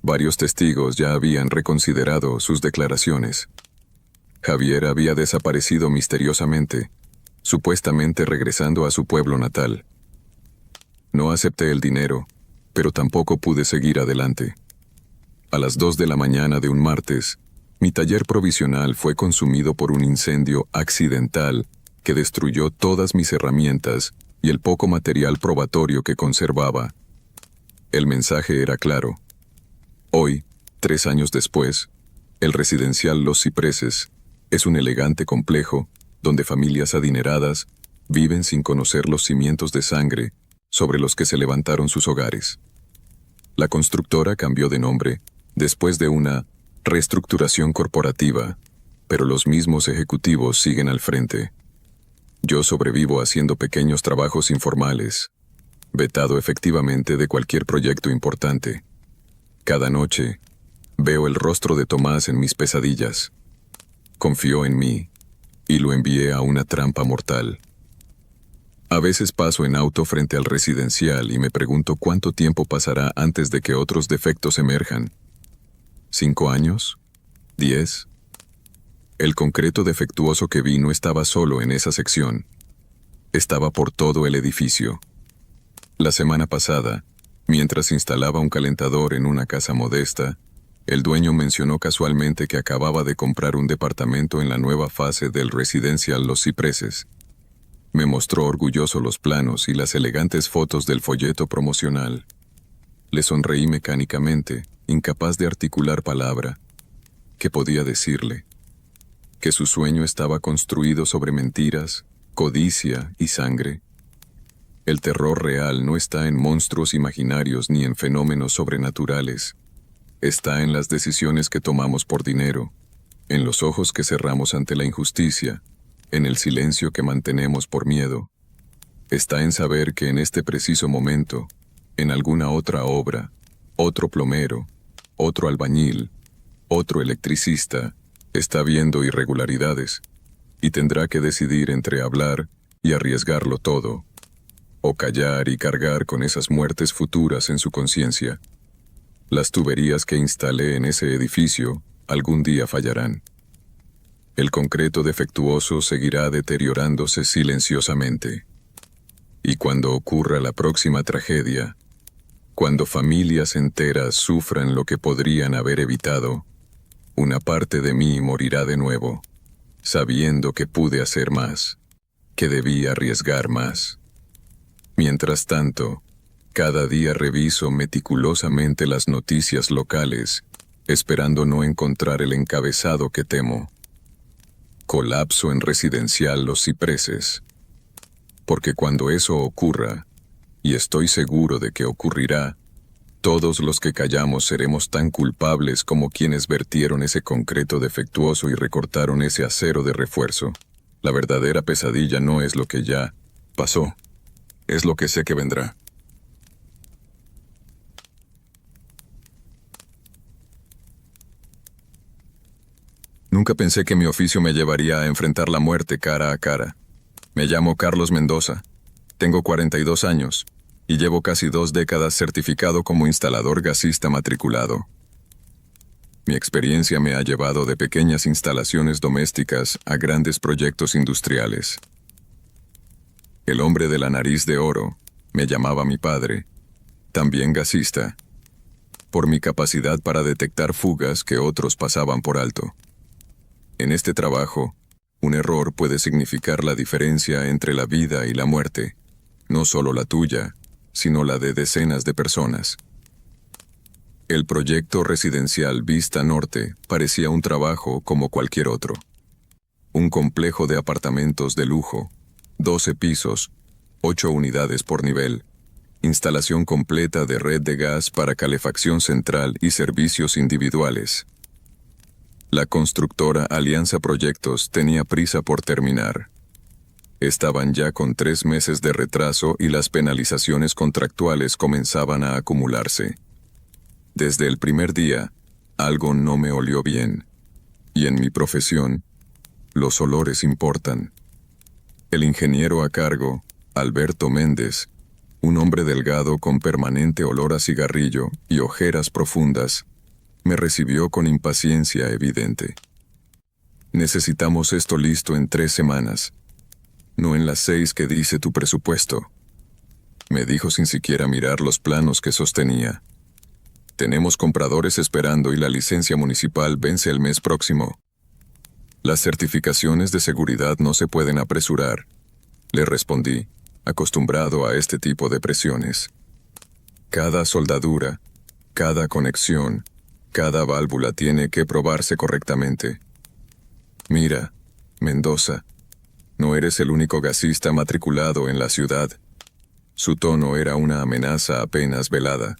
[SPEAKER 1] Varios testigos ya habían reconsiderado sus declaraciones. Javier había desaparecido misteriosamente, supuestamente regresando a su pueblo natal. No acepté el dinero, pero tampoco pude seguir adelante. A las 2 de la mañana de un martes, mi taller provisional fue consumido por un incendio accidental que destruyó todas mis herramientas y el poco material probatorio que conservaba. El mensaje era claro. Hoy, 3 años después, el residencial Los Cipreses es un elegante complejo donde familias adineradas viven sin conocer los cimientos de sangre sobre los que se levantaron sus hogares. La constructora cambió de nombre después de una reestructuración corporativa, pero los mismos ejecutivos siguen al frente. Yo sobrevivo haciendo pequeños trabajos informales, vetado efectivamente de cualquier proyecto importante. Cada noche, veo el rostro de Tomás en mis pesadillas. Confió en mí, y lo envié a una trampa mortal. A veces paso en auto frente al residencial y me pregunto cuánto tiempo pasará antes de que otros defectos emerjan. ¿5 años? ¿10? El concreto defectuoso que vi no estaba solo en esa sección. Estaba por todo el edificio. La semana pasada, mientras instalaba un calentador en una casa modesta, el dueño mencionó casualmente que acababa de comprar un departamento en la nueva fase del residencial Los Cipreses. Me mostró orgulloso los planos y las elegantes fotos del folleto promocional. Le sonreí mecánicamente, incapaz de articular palabra. ¿Qué podía decirle? Que su sueño estaba construido sobre mentiras, codicia y sangre. El terror real no está en monstruos imaginarios ni en fenómenos sobrenaturales. Está en las decisiones que tomamos por dinero, en los ojos que cerramos ante la injusticia, en el silencio que mantenemos por miedo. Está en saber que en este preciso momento, en alguna otra obra, otro plomero, otro albañil, otro electricista, está viendo irregularidades, y tendrá que decidir entre hablar y arriesgarlo todo, o callar y cargar con esas muertes futuras en su conciencia. Las tuberías que instalé en ese edificio algún día fallarán. El concreto defectuoso seguirá deteriorándose silenciosamente. Y cuando ocurra la próxima tragedia, cuando familias enteras sufran lo que podrían haber evitado, una parte de mí morirá de nuevo, sabiendo que pude hacer más, que debí arriesgar más. Mientras tanto, cada día reviso meticulosamente las noticias locales, esperando no encontrar el encabezado que temo. Colapso en residencial Los Cipreses. Porque cuando eso ocurra, y estoy seguro de que ocurrirá, todos los que callamos seremos tan culpables como quienes vertieron ese concreto defectuoso y recortaron ese acero de refuerzo. La verdadera pesadilla no es lo que ya pasó, es lo que sé que vendrá. Nunca pensé que mi oficio me llevaría a enfrentar la muerte cara a cara. Me llamo Carlos Mendoza, tengo 42 años y llevo casi 2 décadas certificado como instalador gasista matriculado. Mi experiencia me ha llevado de pequeñas instalaciones domésticas a grandes proyectos industriales. El hombre de la nariz de oro me llamaba mi padre, también gasista, por mi capacidad para detectar fugas que otros pasaban por alto. En este trabajo, un error puede significar la diferencia entre la vida y la muerte, no solo la tuya, sino la de decenas de personas. El proyecto residencial Vista Norte parecía un trabajo como cualquier otro. Un complejo de apartamentos de lujo, 12 pisos, 8 unidades por nivel, instalación completa de red de gas para calefacción central y servicios individuales. La constructora Alianza Proyectos tenía prisa por terminar. Estaban ya con 3 meses de retraso y las penalizaciones contractuales comenzaban a acumularse. Desde el primer día, algo no me olió bien. Y en mi profesión, los olores importan. El ingeniero a cargo, Alberto Méndez, un hombre delgado con permanente olor a cigarrillo y ojeras profundas, me recibió con impaciencia evidente. Necesitamos esto listo en 3 semanas, no en las 6 que dice tu presupuesto, me dijo sin siquiera mirar los planos que sostenía. Tenemos compradores esperando y la licencia municipal vence el mes próximo. Las certificaciones de seguridad no se pueden apresurar, le respondí, acostumbrado a este tipo de presiones. Cada soldadura, cada conexión, cada válvula tiene que probarse correctamente. Mira, Mendoza, no eres el único gasista matriculado en la ciudad. Su tono era una amenaza apenas velada.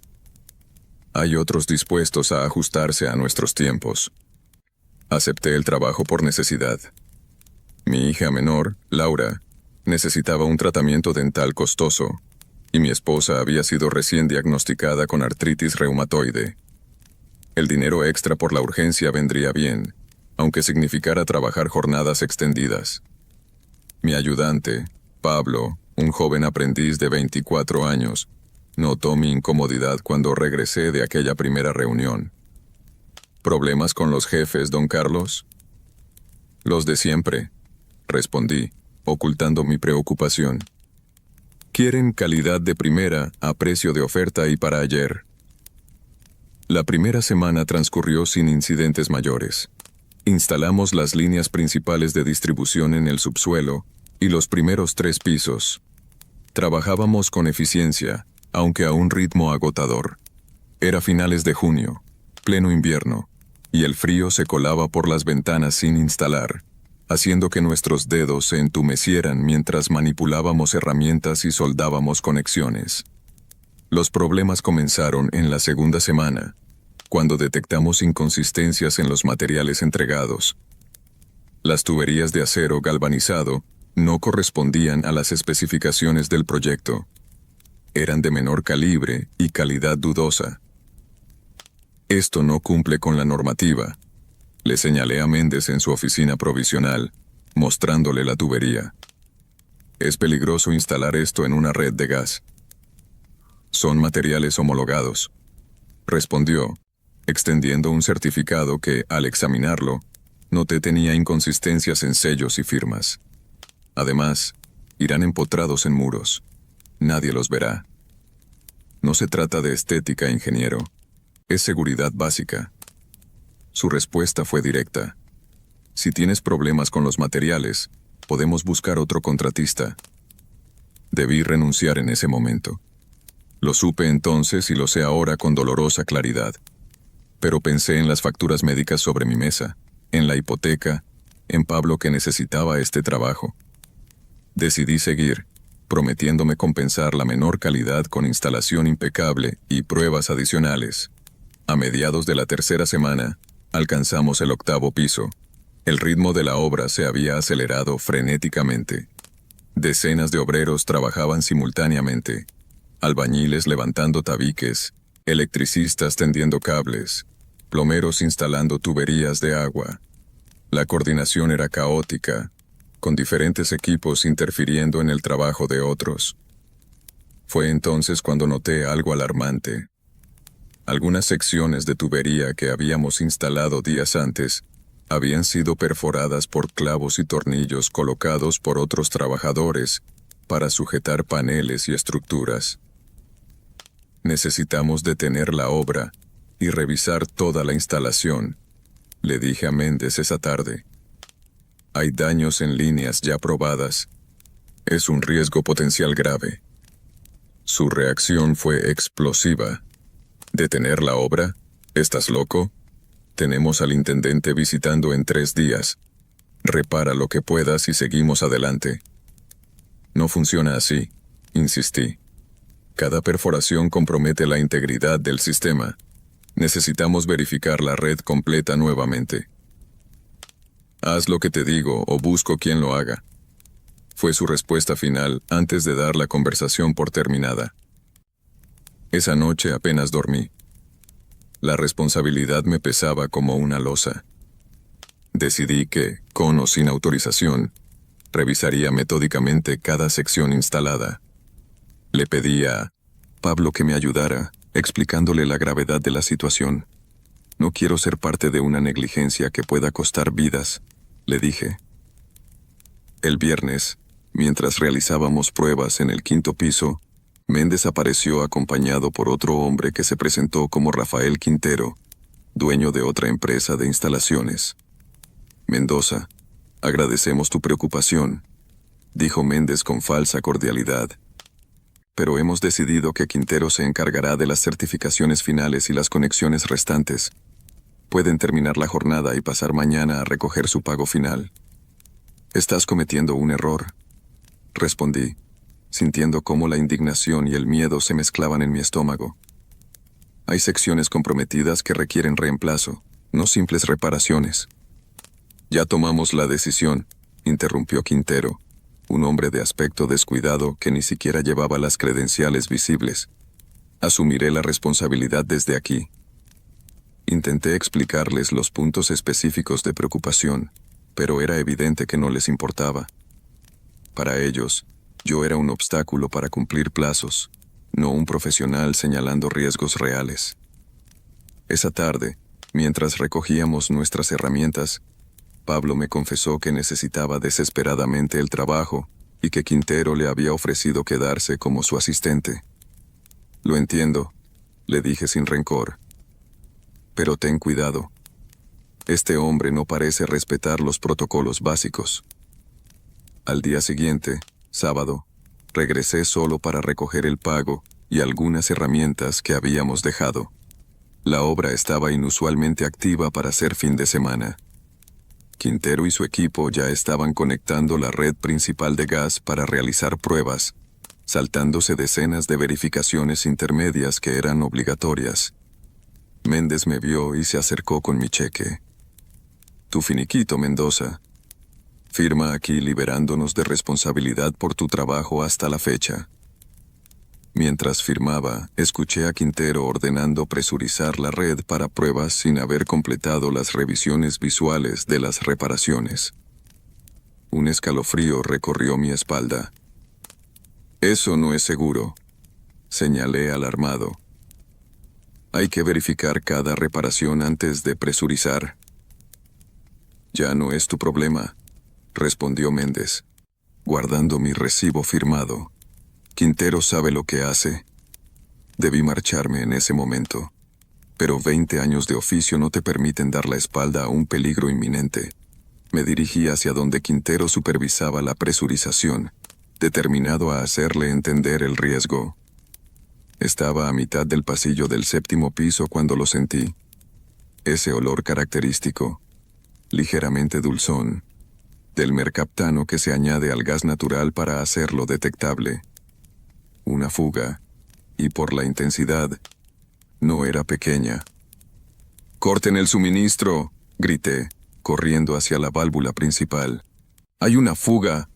[SPEAKER 1] Hay otros dispuestos a ajustarse a nuestros tiempos. Acepté el trabajo por necesidad. Mi hija menor, Laura, necesitaba un tratamiento dental costoso, y mi esposa había sido recién diagnosticada con artritis reumatoide. El dinero extra por la urgencia vendría bien, aunque significara trabajar jornadas extendidas. Mi ayudante, Pablo, un joven aprendiz de 24 años, notó mi incomodidad cuando regresé de aquella primera reunión. ¿Problemas con los jefes, don Carlos? Los de siempre, respondí, ocultando mi preocupación. Quieren calidad de primera a precio de oferta y para ayer. La primera semana transcurrió sin incidentes mayores. Instalamos las líneas principales de distribución en el subsuelo y los primeros 3 pisos. Trabajábamos con eficiencia, aunque a un ritmo agotador. Era finales de junio, pleno invierno, y el frío se colaba por las ventanas sin instalar, haciendo que nuestros dedos se entumecieran mientras manipulábamos herramientas y soldábamos conexiones. Los problemas comenzaron en la segunda semana, cuando detectamos inconsistencias en los materiales entregados. Las tuberías de acero galvanizado no correspondían a las especificaciones del proyecto. Eran de menor calibre y calidad dudosa. Esto no cumple con la normativa, le señalé a Méndez en su oficina provisional, mostrándole la tubería. Es peligroso instalar esto en una red de gas. Son materiales homologados, respondió, extendiendo un certificado que, al examinarlo, noté tenía inconsistencias en sellos y firmas. Además, irán empotrados en muros. Nadie los verá. No se trata de estética, ingeniero. Es seguridad básica. Su respuesta fue directa. Si tienes problemas con los materiales, podemos buscar otro contratista. Debí renunciar en ese momento. Lo supe entonces y lo sé ahora con dolorosa claridad. Pero pensé en las facturas médicas sobre mi mesa, en la hipoteca, en Pablo que necesitaba este trabajo. Decidí seguir, prometiéndome compensar la menor calidad con instalación impecable y pruebas adicionales. A mediados de la tercera semana, alcanzamos el 8º piso. El ritmo de la obra se había acelerado frenéticamente. Decenas de obreros trabajaban simultáneamente. Albañiles levantando tabiques, electricistas tendiendo cables, plomeros instalando tuberías de agua. La coordinación era caótica, con diferentes equipos interfiriendo en el trabajo de otros. Fue entonces cuando noté algo alarmante. Algunas secciones de tubería que habíamos instalado días antes habían sido perforadas por clavos y tornillos colocados por otros trabajadores para sujetar paneles y estructuras. Necesitamos detener la obra y revisar toda la instalación, le dije a Méndez esa tarde. Hay daños en líneas ya probadas. Es un riesgo potencial grave. Su reacción fue explosiva. ¿Detener la obra? ¿Estás loco? Tenemos al intendente visitando en 3 días. Repara lo que puedas y seguimos adelante. No funciona así, insistí. Cada perforación compromete la integridad del sistema. Necesitamos verificar la red completa nuevamente. Haz lo que te digo o busco quien lo haga. Fue su respuesta final antes de dar la conversación por terminada. Esa noche apenas dormí. La responsabilidad me pesaba como una losa. Decidí que, con o sin autorización, revisaría metódicamente cada sección instalada. Le pedí a Pablo que me ayudara, explicándole la gravedad de la situación. No quiero ser parte de una negligencia que pueda costar vidas, le dije. El viernes, mientras realizábamos pruebas en el 5º piso, Méndez apareció acompañado por otro hombre que se presentó como Rafael Quintero, dueño de otra empresa de instalaciones. Mendoza, agradecemos tu preocupación, dijo Méndez con falsa cordialidad. Pero hemos decidido que Quintero se encargará de las certificaciones finales y las conexiones restantes. Pueden terminar la jornada y pasar mañana a recoger su pago final. Estás cometiendo un error, respondí, sintiendo cómo la indignación y el miedo se mezclaban en mi estómago. Hay secciones comprometidas que requieren reemplazo, no simples reparaciones. Ya tomamos la decisión, interrumpió Quintero, un hombre de aspecto descuidado que ni siquiera llevaba las credenciales visibles. Asumiré la responsabilidad desde aquí. Intenté explicarles los puntos específicos de preocupación, pero era evidente que no les importaba. Para ellos, yo era un obstáculo para cumplir plazos, no un profesional señalando riesgos reales. Esa tarde, mientras recogíamos nuestras herramientas, Pablo me confesó que necesitaba desesperadamente el trabajo y que Quintero le había ofrecido quedarse como su asistente. Lo entiendo, le dije sin rencor. Pero ten cuidado. Este hombre no parece respetar los protocolos básicos. Al día siguiente, sábado, regresé solo para recoger el pago y algunas herramientas que habíamos dejado. La obra estaba inusualmente activa para ser fin de semana. Quintero y su equipo ya estaban conectando la red principal de gas para realizar pruebas, saltándose decenas de verificaciones intermedias que eran obligatorias. Méndez me vio y se acercó con mi cheque. Tu finiquito, Mendoza. Firma aquí liberándonos de responsabilidad por tu trabajo hasta la fecha. Mientras firmaba, escuché a Quintero ordenando presurizar la red para pruebas sin haber completado las revisiones visuales de las reparaciones. Un escalofrío recorrió mi espalda. Eso no es seguro, señalé alarmado. Hay que verificar cada reparación antes de presurizar. Ya no es tu problema, respondió Méndez, guardando mi recibo firmado. Quintero sabe lo que hace. Debí marcharme en ese momento, pero 20 años de oficio no te permiten dar la espalda a un peligro inminente. Me dirigí hacia donde Quintero supervisaba la presurización, determinado a hacerle entender el riesgo. Estaba a mitad del pasillo del 7º piso cuando lo sentí. Ese olor característico, ligeramente dulzón, del mercaptano que se añade al gas natural para hacerlo detectable. Una fuga, y por la intensidad, no era pequeña. «¡Corten el suministro!», grité, corriendo hacia la válvula principal. «¡Hay una fuga!».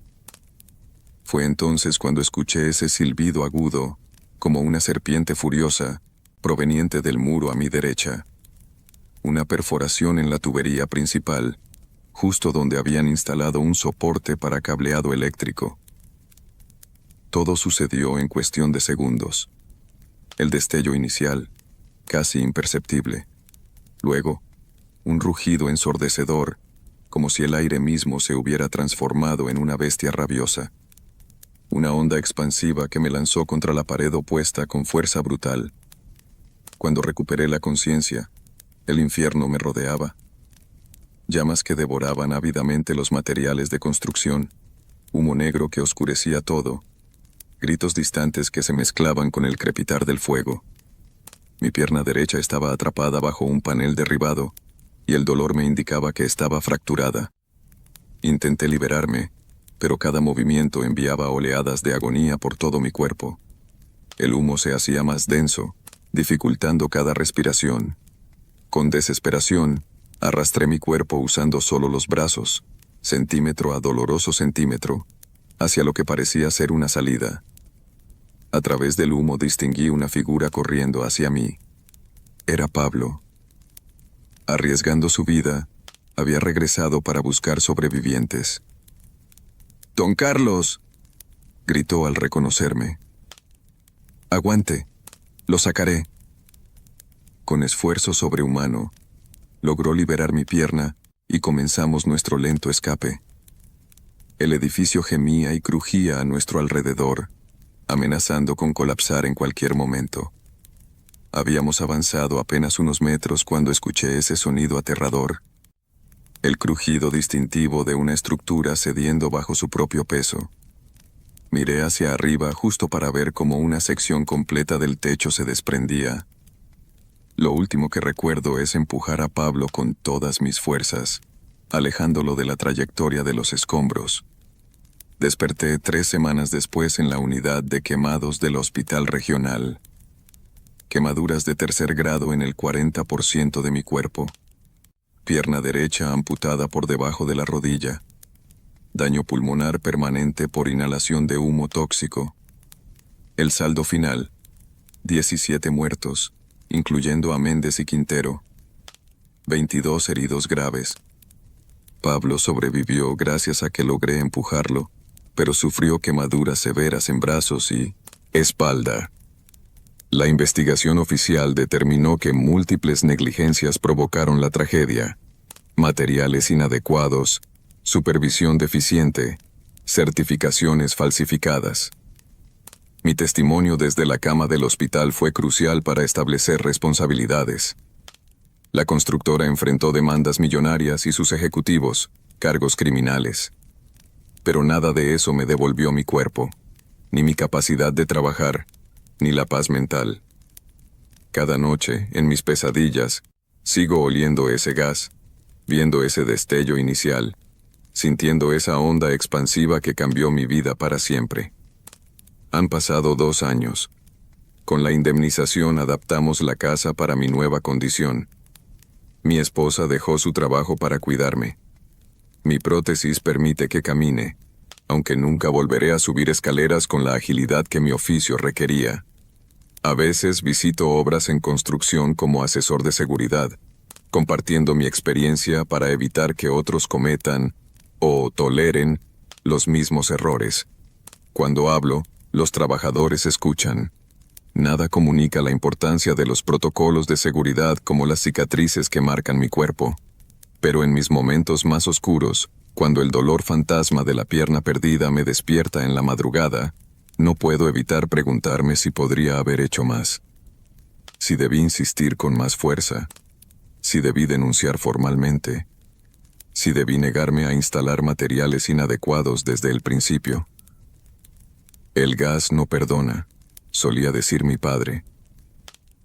[SPEAKER 1] Fue entonces cuando escuché ese silbido agudo, como una serpiente furiosa, proveniente del muro a mi derecha. Una perforación en la tubería principal, justo donde habían instalado un soporte para cableado eléctrico. Todo sucedió en cuestión de segundos. El destello inicial, casi imperceptible. Luego, un rugido ensordecedor, como si el aire mismo se hubiera transformado en una bestia rabiosa. Una onda expansiva que me lanzó contra la pared opuesta con fuerza brutal. Cuando recuperé la conciencia, el infierno me rodeaba. Llamas que devoraban ávidamente los materiales de construcción, humo negro que oscurecía todo, gritos distantes que se mezclaban con el crepitar del fuego. Mi pierna derecha estaba atrapada bajo un panel derribado, y el dolor me indicaba que estaba fracturada. Intenté liberarme, pero cada movimiento enviaba oleadas de agonía por todo mi cuerpo. El humo se hacía más denso, dificultando cada respiración. Con desesperación, arrastré mi cuerpo usando solo los brazos, centímetro a doloroso centímetro, hacia lo que parecía ser una salida. A través del humo distinguí una figura corriendo hacia mí. Era Pablo. Arriesgando su vida, había regresado para buscar sobrevivientes. «¡Don Carlos!», gritó al reconocerme. «Aguante, lo sacaré». Con esfuerzo sobrehumano, logró liberar mi pierna y comenzamos nuestro lento escape. El edificio gemía y crujía a nuestro alrededor, amenazando con colapsar en cualquier momento. Habíamos avanzado apenas unos metros cuando escuché ese sonido aterrador, el crujido distintivo de una estructura cediendo bajo su propio peso. Miré hacia arriba justo para ver cómo una sección completa del techo se desprendía. Lo último que recuerdo es empujar a Pablo con todas mis fuerzas, alejándolo de la trayectoria de los escombros. Desperté 3 semanas después en la unidad de quemados del Hospital Regional. Quemaduras de 3er grado en el 40% de mi cuerpo. Pierna derecha amputada por debajo de la rodilla. Daño pulmonar permanente por inhalación de humo tóxico. El saldo final: 17 muertos, incluyendo a Méndez y Quintero. 22 heridos graves. Pablo sobrevivió gracias a que logré empujarlo, pero sufrió quemaduras severas en brazos y espalda. La investigación oficial determinó que múltiples negligencias provocaron la tragedia: materiales inadecuados, supervisión deficiente, certificaciones falsificadas. Mi testimonio desde la cama del hospital fue crucial para establecer responsabilidades. La constructora enfrentó demandas millonarias y sus ejecutivos, cargos criminales. Pero nada de eso me devolvió mi cuerpo, ni mi capacidad de trabajar, ni la paz mental. Cada noche, en mis pesadillas, sigo oliendo ese gas, viendo ese destello inicial, sintiendo esa onda expansiva que cambió mi vida para siempre. Han pasado 2 años. Con la indemnización adaptamos la casa para mi nueva condición. Mi esposa dejó su trabajo para cuidarme. Mi prótesis permite que camine, aunque nunca volveré a subir escaleras con la agilidad que mi oficio requería. A veces visito obras en construcción como asesor de seguridad, compartiendo mi experiencia para evitar que otros cometan o toleren los mismos errores. Cuando hablo, los trabajadores escuchan. Nada comunica la importancia de los protocolos de seguridad como las cicatrices que marcan mi cuerpo. Pero en mis momentos más oscuros, cuando el dolor fantasma de la pierna perdida me despierta en la madrugada, no puedo evitar preguntarme si podría haber hecho más. Si debí insistir con más fuerza. Si debí denunciar formalmente. Si debí negarme a instalar materiales inadecuados desde el principio. El gas no perdona, solía decir mi padre.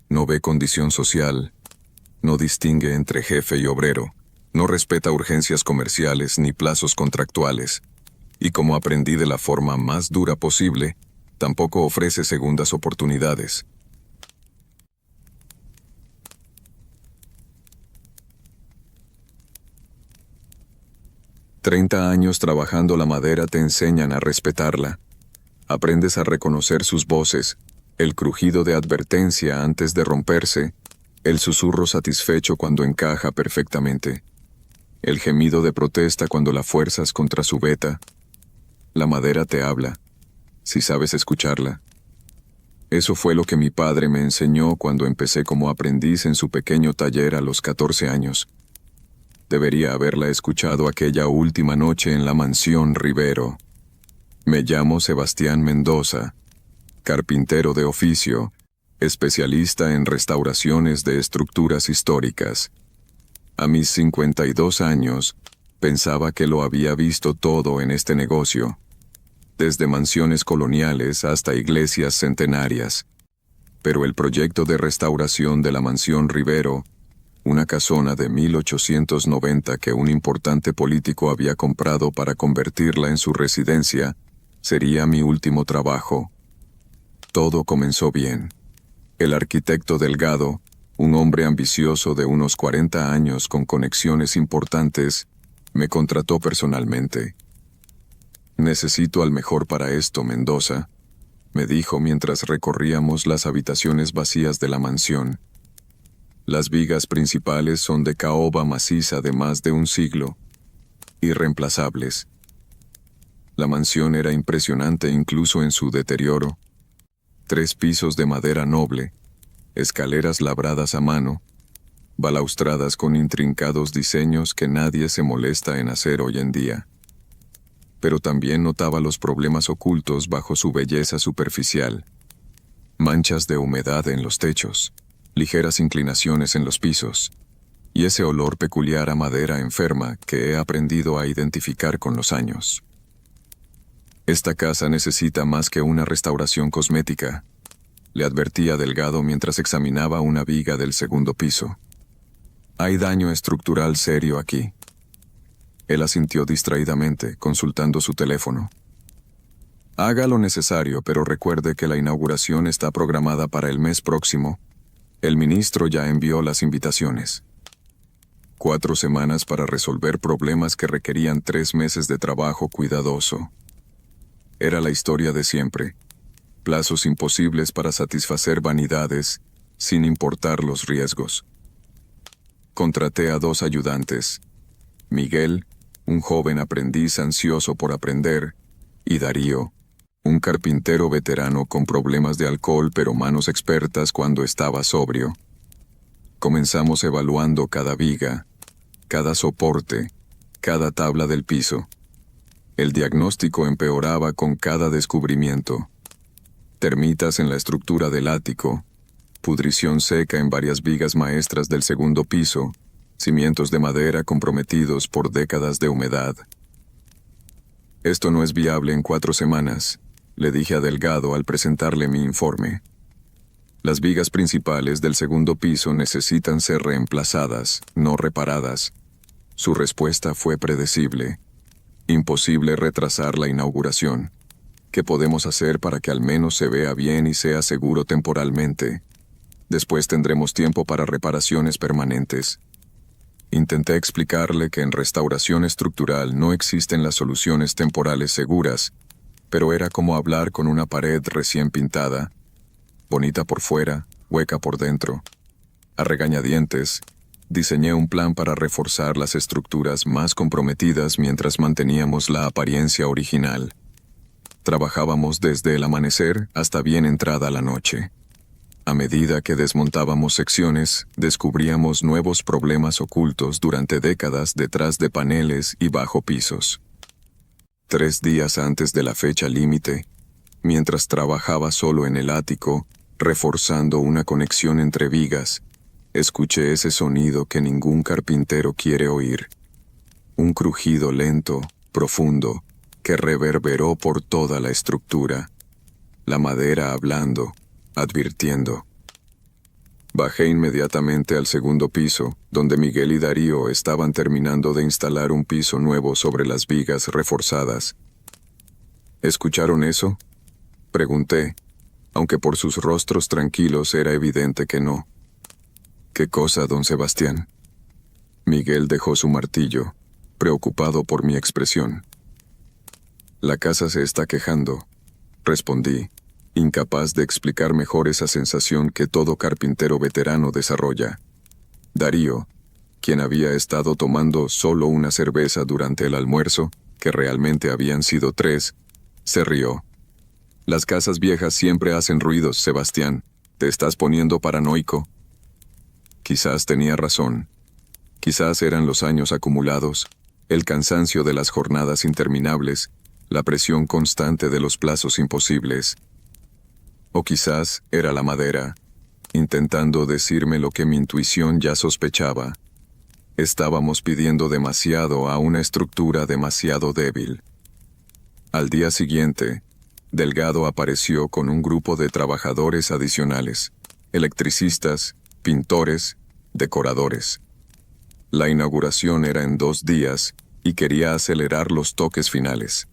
[SPEAKER 1] No ve condición social, no distingue entre jefe y obrero, no respeta urgencias comerciales ni plazos contractuales, y como aprendí de la forma más dura posible, tampoco ofrece segundas oportunidades. «30 años trabajando la madera te enseñan a respetarla. Aprendes a reconocer sus voces, el crujido de advertencia antes de romperse, el susurro satisfecho cuando encaja perfectamente, el gemido de protesta cuando la fuerzas contra su veta. La madera te habla, si sabes escucharla. Eso fue lo que mi padre me enseñó cuando empecé como aprendiz en su pequeño taller a los 14 años. Debería haberla escuchado aquella última noche en la mansión Rivero. Me llamo Sebastián Mendoza, carpintero de oficio, especialista en restauraciones de estructuras históricas. A mis 52 años, pensaba que lo había visto todo en este negocio, desde mansiones coloniales hasta iglesias centenarias. Pero el proyecto de restauración de la mansión Rivero, una casona de 1890 que un importante político había comprado para convertirla en su residencia, sería mi último trabajo. Todo comenzó bien. El arquitecto Delgado, un hombre ambicioso de unos 40 años con conexiones importantes, me contrató personalmente. «Necesito al mejor para esto, Mendoza», me dijo mientras recorríamos las habitaciones vacías de la mansión. Las vigas principales son de caoba maciza de más de un siglo, irreemplazables. La mansión era impresionante incluso en su deterioro. 3 pisos de madera noble, escaleras labradas a mano, balaustradas con intrincados diseños que nadie se molesta en hacer hoy en día. Pero también notaba los problemas ocultos bajo su belleza superficial. Manchas de humedad en los techos, ligeras inclinaciones en los pisos, y ese olor peculiar a madera enferma que he aprendido a identificar con los años. «Esta casa necesita más que una restauración cosmética», le advertía Delgado mientras examinaba una viga del segundo piso. «Hay daño estructural serio aquí». Él asintió distraídamente, consultando su teléfono. «Haga lo necesario, pero recuerde que la inauguración está programada para el mes próximo. El ministro ya envió las invitaciones». 4 semanas para resolver problemas que requerían 3 meses de trabajo cuidadoso. Era la historia de siempre. Plazos imposibles para satisfacer vanidades, sin importar los riesgos. Contraté a 2 ayudantes. Miguel, un joven aprendiz ansioso por aprender, y Darío, un carpintero veterano con problemas de alcohol pero manos expertas cuando estaba sobrio. Comenzamos evaluando cada viga, cada soporte, cada tabla del piso. El diagnóstico empeoraba con cada descubrimiento. Termitas en la estructura del ático, pudrición seca en varias vigas maestras del segundo piso, cimientos de madera comprometidos por décadas de humedad. «Esto no es viable en 4 semanas», le dije a Delgado al presentarle mi informe. «Las vigas principales del segundo piso necesitan ser reemplazadas, no reparadas. Su respuesta fue predecible. Imposible retrasar la inauguración. ¿Qué podemos hacer para que al menos se vea bien y sea seguro temporalmente? Después tendremos tiempo para reparaciones permanentes. Intenté explicarle que en restauración estructural no existen las soluciones temporales seguras, pero era como hablar con una pared recién pintada, bonita por fuera, hueca por dentro. A regañadientes, diseñé un plan para reforzar las estructuras más comprometidas mientras manteníamos la apariencia original. Trabajábamos desde el amanecer hasta bien entrada la noche. A medida que desmontábamos secciones, descubríamos nuevos problemas ocultos durante décadas detrás de paneles y bajo pisos. 3 días antes de la fecha límite, mientras trabajaba solo en el ático, reforzando una conexión entre vigas, escuché ese sonido que ningún carpintero quiere oír. Un crujido lento, profundo, que reverberó por toda la estructura. La madera hablando, advirtiendo. Bajé inmediatamente al segundo piso, donde Miguel y Darío estaban terminando de instalar un piso nuevo sobre las vigas reforzadas. ¿Escucharon eso?, pregunté, aunque por sus rostros tranquilos era evidente que no. ¿Qué cosa, don Sebastián? Miguel dejó su martillo, preocupado por mi expresión. La casa se está quejando, respondí, incapaz de explicar mejor esa sensación que todo carpintero veterano desarrolla. Darío, quien había estado tomando solo una cerveza durante el almuerzo, que realmente habían sido 3, se rió. Las casas viejas siempre hacen ruidos, Sebastián. ¿Te estás poniendo paranoico? Quizás tenía razón. Quizás eran los años acumulados, el cansancio de las jornadas interminables, la presión constante de los plazos imposibles. O quizás era la madera, intentando decirme lo que mi intuición ya sospechaba. Estábamos pidiendo demasiado a una estructura demasiado débil. Al día siguiente, Delgado apareció con un grupo de trabajadores adicionales, electricistas, pintores, decoradores. La inauguración era en 2 días y quería acelerar los toques finales.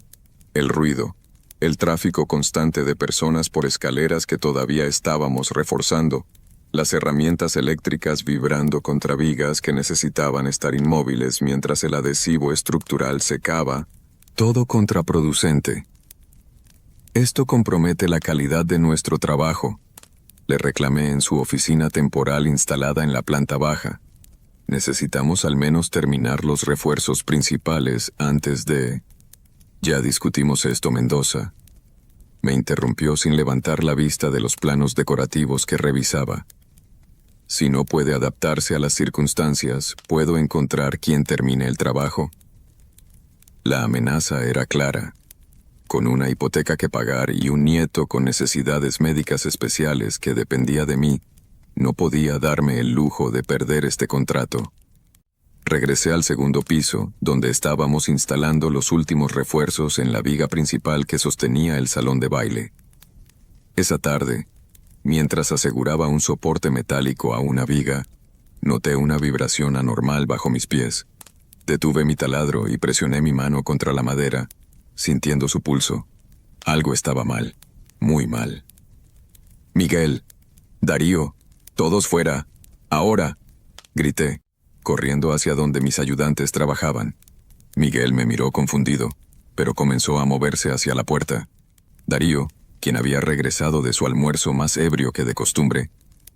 [SPEAKER 1] El ruido, el tráfico constante de personas por escaleras que todavía estábamos reforzando, las herramientas eléctricas vibrando contra vigas que necesitaban estar inmóviles mientras el adhesivo estructural secaba, todo contraproducente. Esto compromete la calidad de nuestro trabajo, le reclamé en su oficina temporal instalada en la planta baja. Necesitamos al menos terminar los refuerzos principales antes de... Ya discutimos esto, Mendoza. Me interrumpió sin levantar la vista de los planos decorativos que revisaba. Si no puede adaptarse a las circunstancias, ¿puedo encontrar quien termine el trabajo? La amenaza era clara. Con una hipoteca que pagar y un nieto con necesidades médicas especiales que dependía de mí, no podía darme el lujo de perder este contrato. Regresé al segundo piso, donde estábamos instalando los últimos refuerzos en la viga principal que sostenía el salón de baile. Esa tarde, mientras aseguraba un soporte metálico a una viga, noté una vibración anormal bajo mis pies. Detuve mi taladro y presioné mi mano contra la madera, sintiendo su pulso. Algo estaba mal, muy mal. «Miguel, Darío, todos fuera, ahora», grité, corriendo hacia donde mis ayudantes trabajaban. Miguel me miró confundido, pero comenzó a moverse hacia la puerta. Darío, quien había regresado de su almuerzo más ebrio que de costumbre,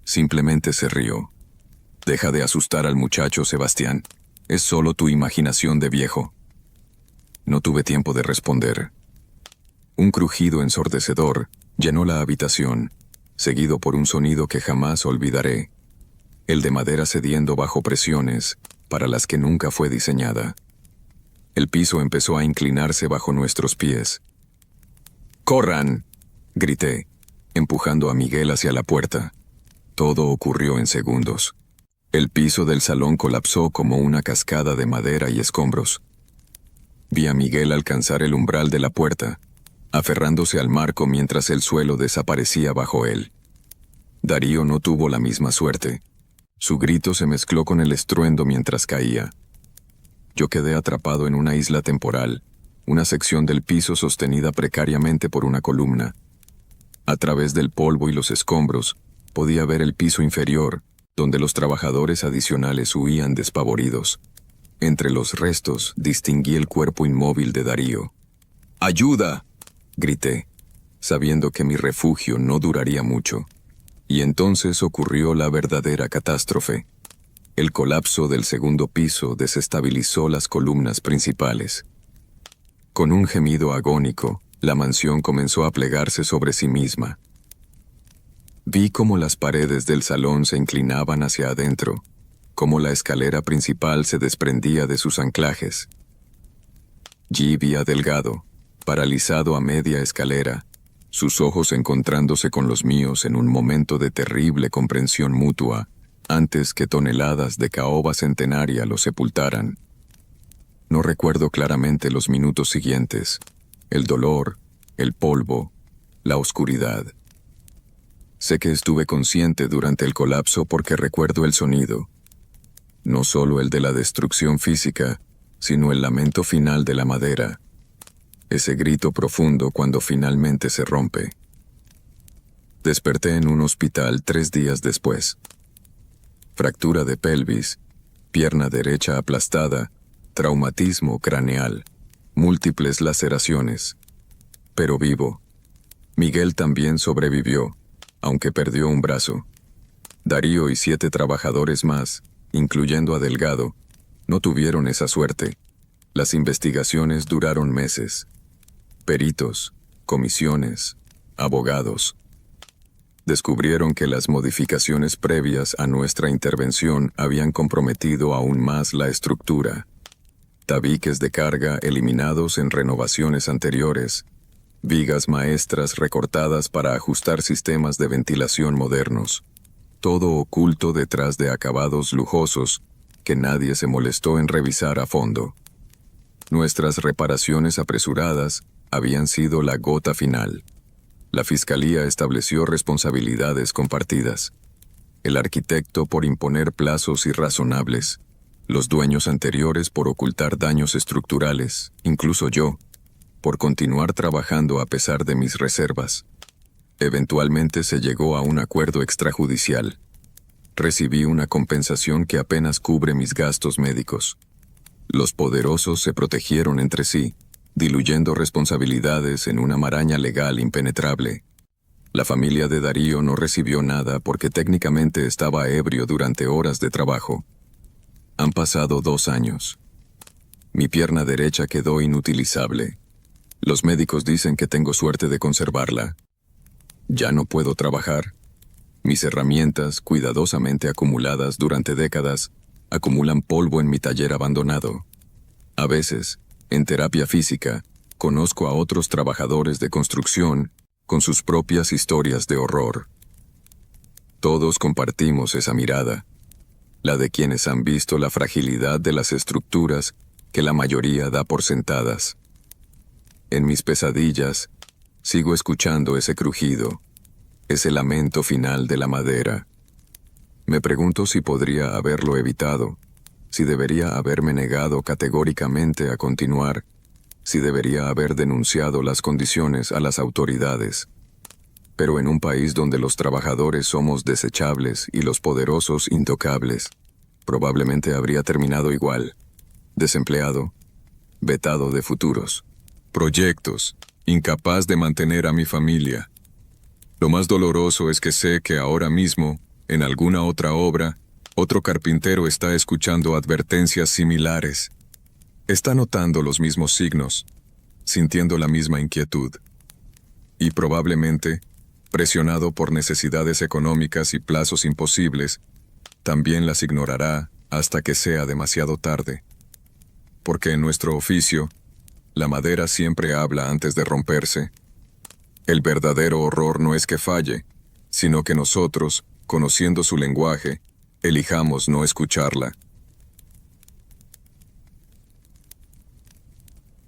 [SPEAKER 1] simplemente se rió. «Deja de asustar al muchacho, Sebastián. Es solo tu imaginación de viejo». No tuve tiempo de responder. Un crujido ensordecedor llenó la habitación, seguido por un sonido que jamás olvidaré. El de madera cediendo bajo presiones para las que nunca fue diseñada. El piso empezó a inclinarse bajo nuestros pies. «¡Corran!», grité, empujando a Miguel hacia la puerta. Todo ocurrió en segundos. El piso del salón colapsó como una cascada de madera y escombros. Vi a Miguel alcanzar el umbral de la puerta, aferrándose al marco mientras el suelo desaparecía bajo él. Darío no tuvo la misma suerte. Su grito se mezcló con el estruendo mientras caía. Yo quedé atrapado en una isla temporal, una sección del piso sostenida precariamente por una columna. A través del polvo y los escombros, podía ver el piso inferior, donde los trabajadores adicionales huían despavoridos. Entre los restos distinguí el cuerpo inmóvil de Darío. ¡Ayuda!, grité, sabiendo que mi refugio no duraría mucho. Y entonces ocurrió la verdadera catástrofe. El colapso del segundo piso desestabilizó las columnas principales. Con un gemido agónico, la mansión comenzó a plegarse sobre sí misma. Vi cómo las paredes del salón se inclinaban hacia adentro, cómo la escalera principal se desprendía de sus anclajes. Vivía delgado, paralizado a media escalera, sus ojos encontrándose con los míos en un momento de terrible comprensión mutua, antes que toneladas de caoba centenaria lo sepultaran. No recuerdo claramente los minutos siguientes, el dolor, el polvo, la oscuridad. Sé que estuve consciente durante el colapso porque recuerdo el sonido, no solo el de la destrucción física, sino el lamento final de la madera, ese grito profundo cuando finalmente se rompe. Desperté en un hospital 3 días después. Fractura de pelvis, pierna derecha aplastada, traumatismo craneal, múltiples laceraciones. Pero vivo. Miguel también sobrevivió, aunque perdió un brazo. Darío y 7 trabajadores más, incluyendo a Delgado, no tuvieron esa suerte. Las investigaciones duraron meses. Peritos, comisiones, abogados. Descubrieron que las modificaciones previas a nuestra intervención habían comprometido aún más la estructura. Tabiques de carga eliminados en renovaciones anteriores, vigas maestras recortadas para ajustar sistemas de ventilación modernos, todo oculto detrás de acabados lujosos que nadie se molestó en revisar a fondo. Nuestras reparaciones apresuradas habían sido la gota final. La Fiscalía estableció responsabilidades compartidas. El arquitecto por imponer plazos irrazonables, los dueños anteriores por ocultar daños estructurales, incluso yo, por continuar trabajando a pesar de mis reservas. Eventualmente se llegó a un acuerdo extrajudicial. Recibí una compensación que apenas cubre mis gastos médicos. Los poderosos se protegieron entre sí, diluyendo responsabilidades en una maraña legal impenetrable. La familia de Darío no recibió nada porque técnicamente estaba ebrio durante horas de trabajo. Han pasado 2 años. Mi pierna derecha quedó inutilizable. Los médicos dicen que tengo suerte de conservarla. Ya no puedo trabajar. Mis herramientas, cuidadosamente acumuladas durante décadas, acumulan polvo en mi taller abandonado. A veces, en terapia física, conozco a otros trabajadores de construcción con sus propias historias de horror. Todos compartimos esa mirada, la de quienes han visto la fragilidad de las estructuras que la mayoría da por sentadas. En mis pesadillas, sigo escuchando ese crujido, ese lamento final de la madera. Me pregunto si podría haberlo evitado, si debería haberme negado categóricamente a continuar, si debería haber denunciado las condiciones a las autoridades. Pero en un país donde los trabajadores somos desechables y los poderosos intocables, probablemente habría terminado igual, desempleado, vetado de futuros, proyectos, incapaz de mantener a mi familia. Lo más doloroso es que sé que ahora mismo, en alguna otra obra, otro carpintero está escuchando advertencias similares. Está notando los mismos signos, sintiendo la misma inquietud. Y probablemente, presionado por necesidades económicas y plazos imposibles, también las ignorará hasta que sea demasiado tarde. Porque en nuestro oficio, la madera siempre habla antes de romperse. El verdadero horror no es que falle, sino que nosotros, conociendo su lenguaje, elijamos no escucharla.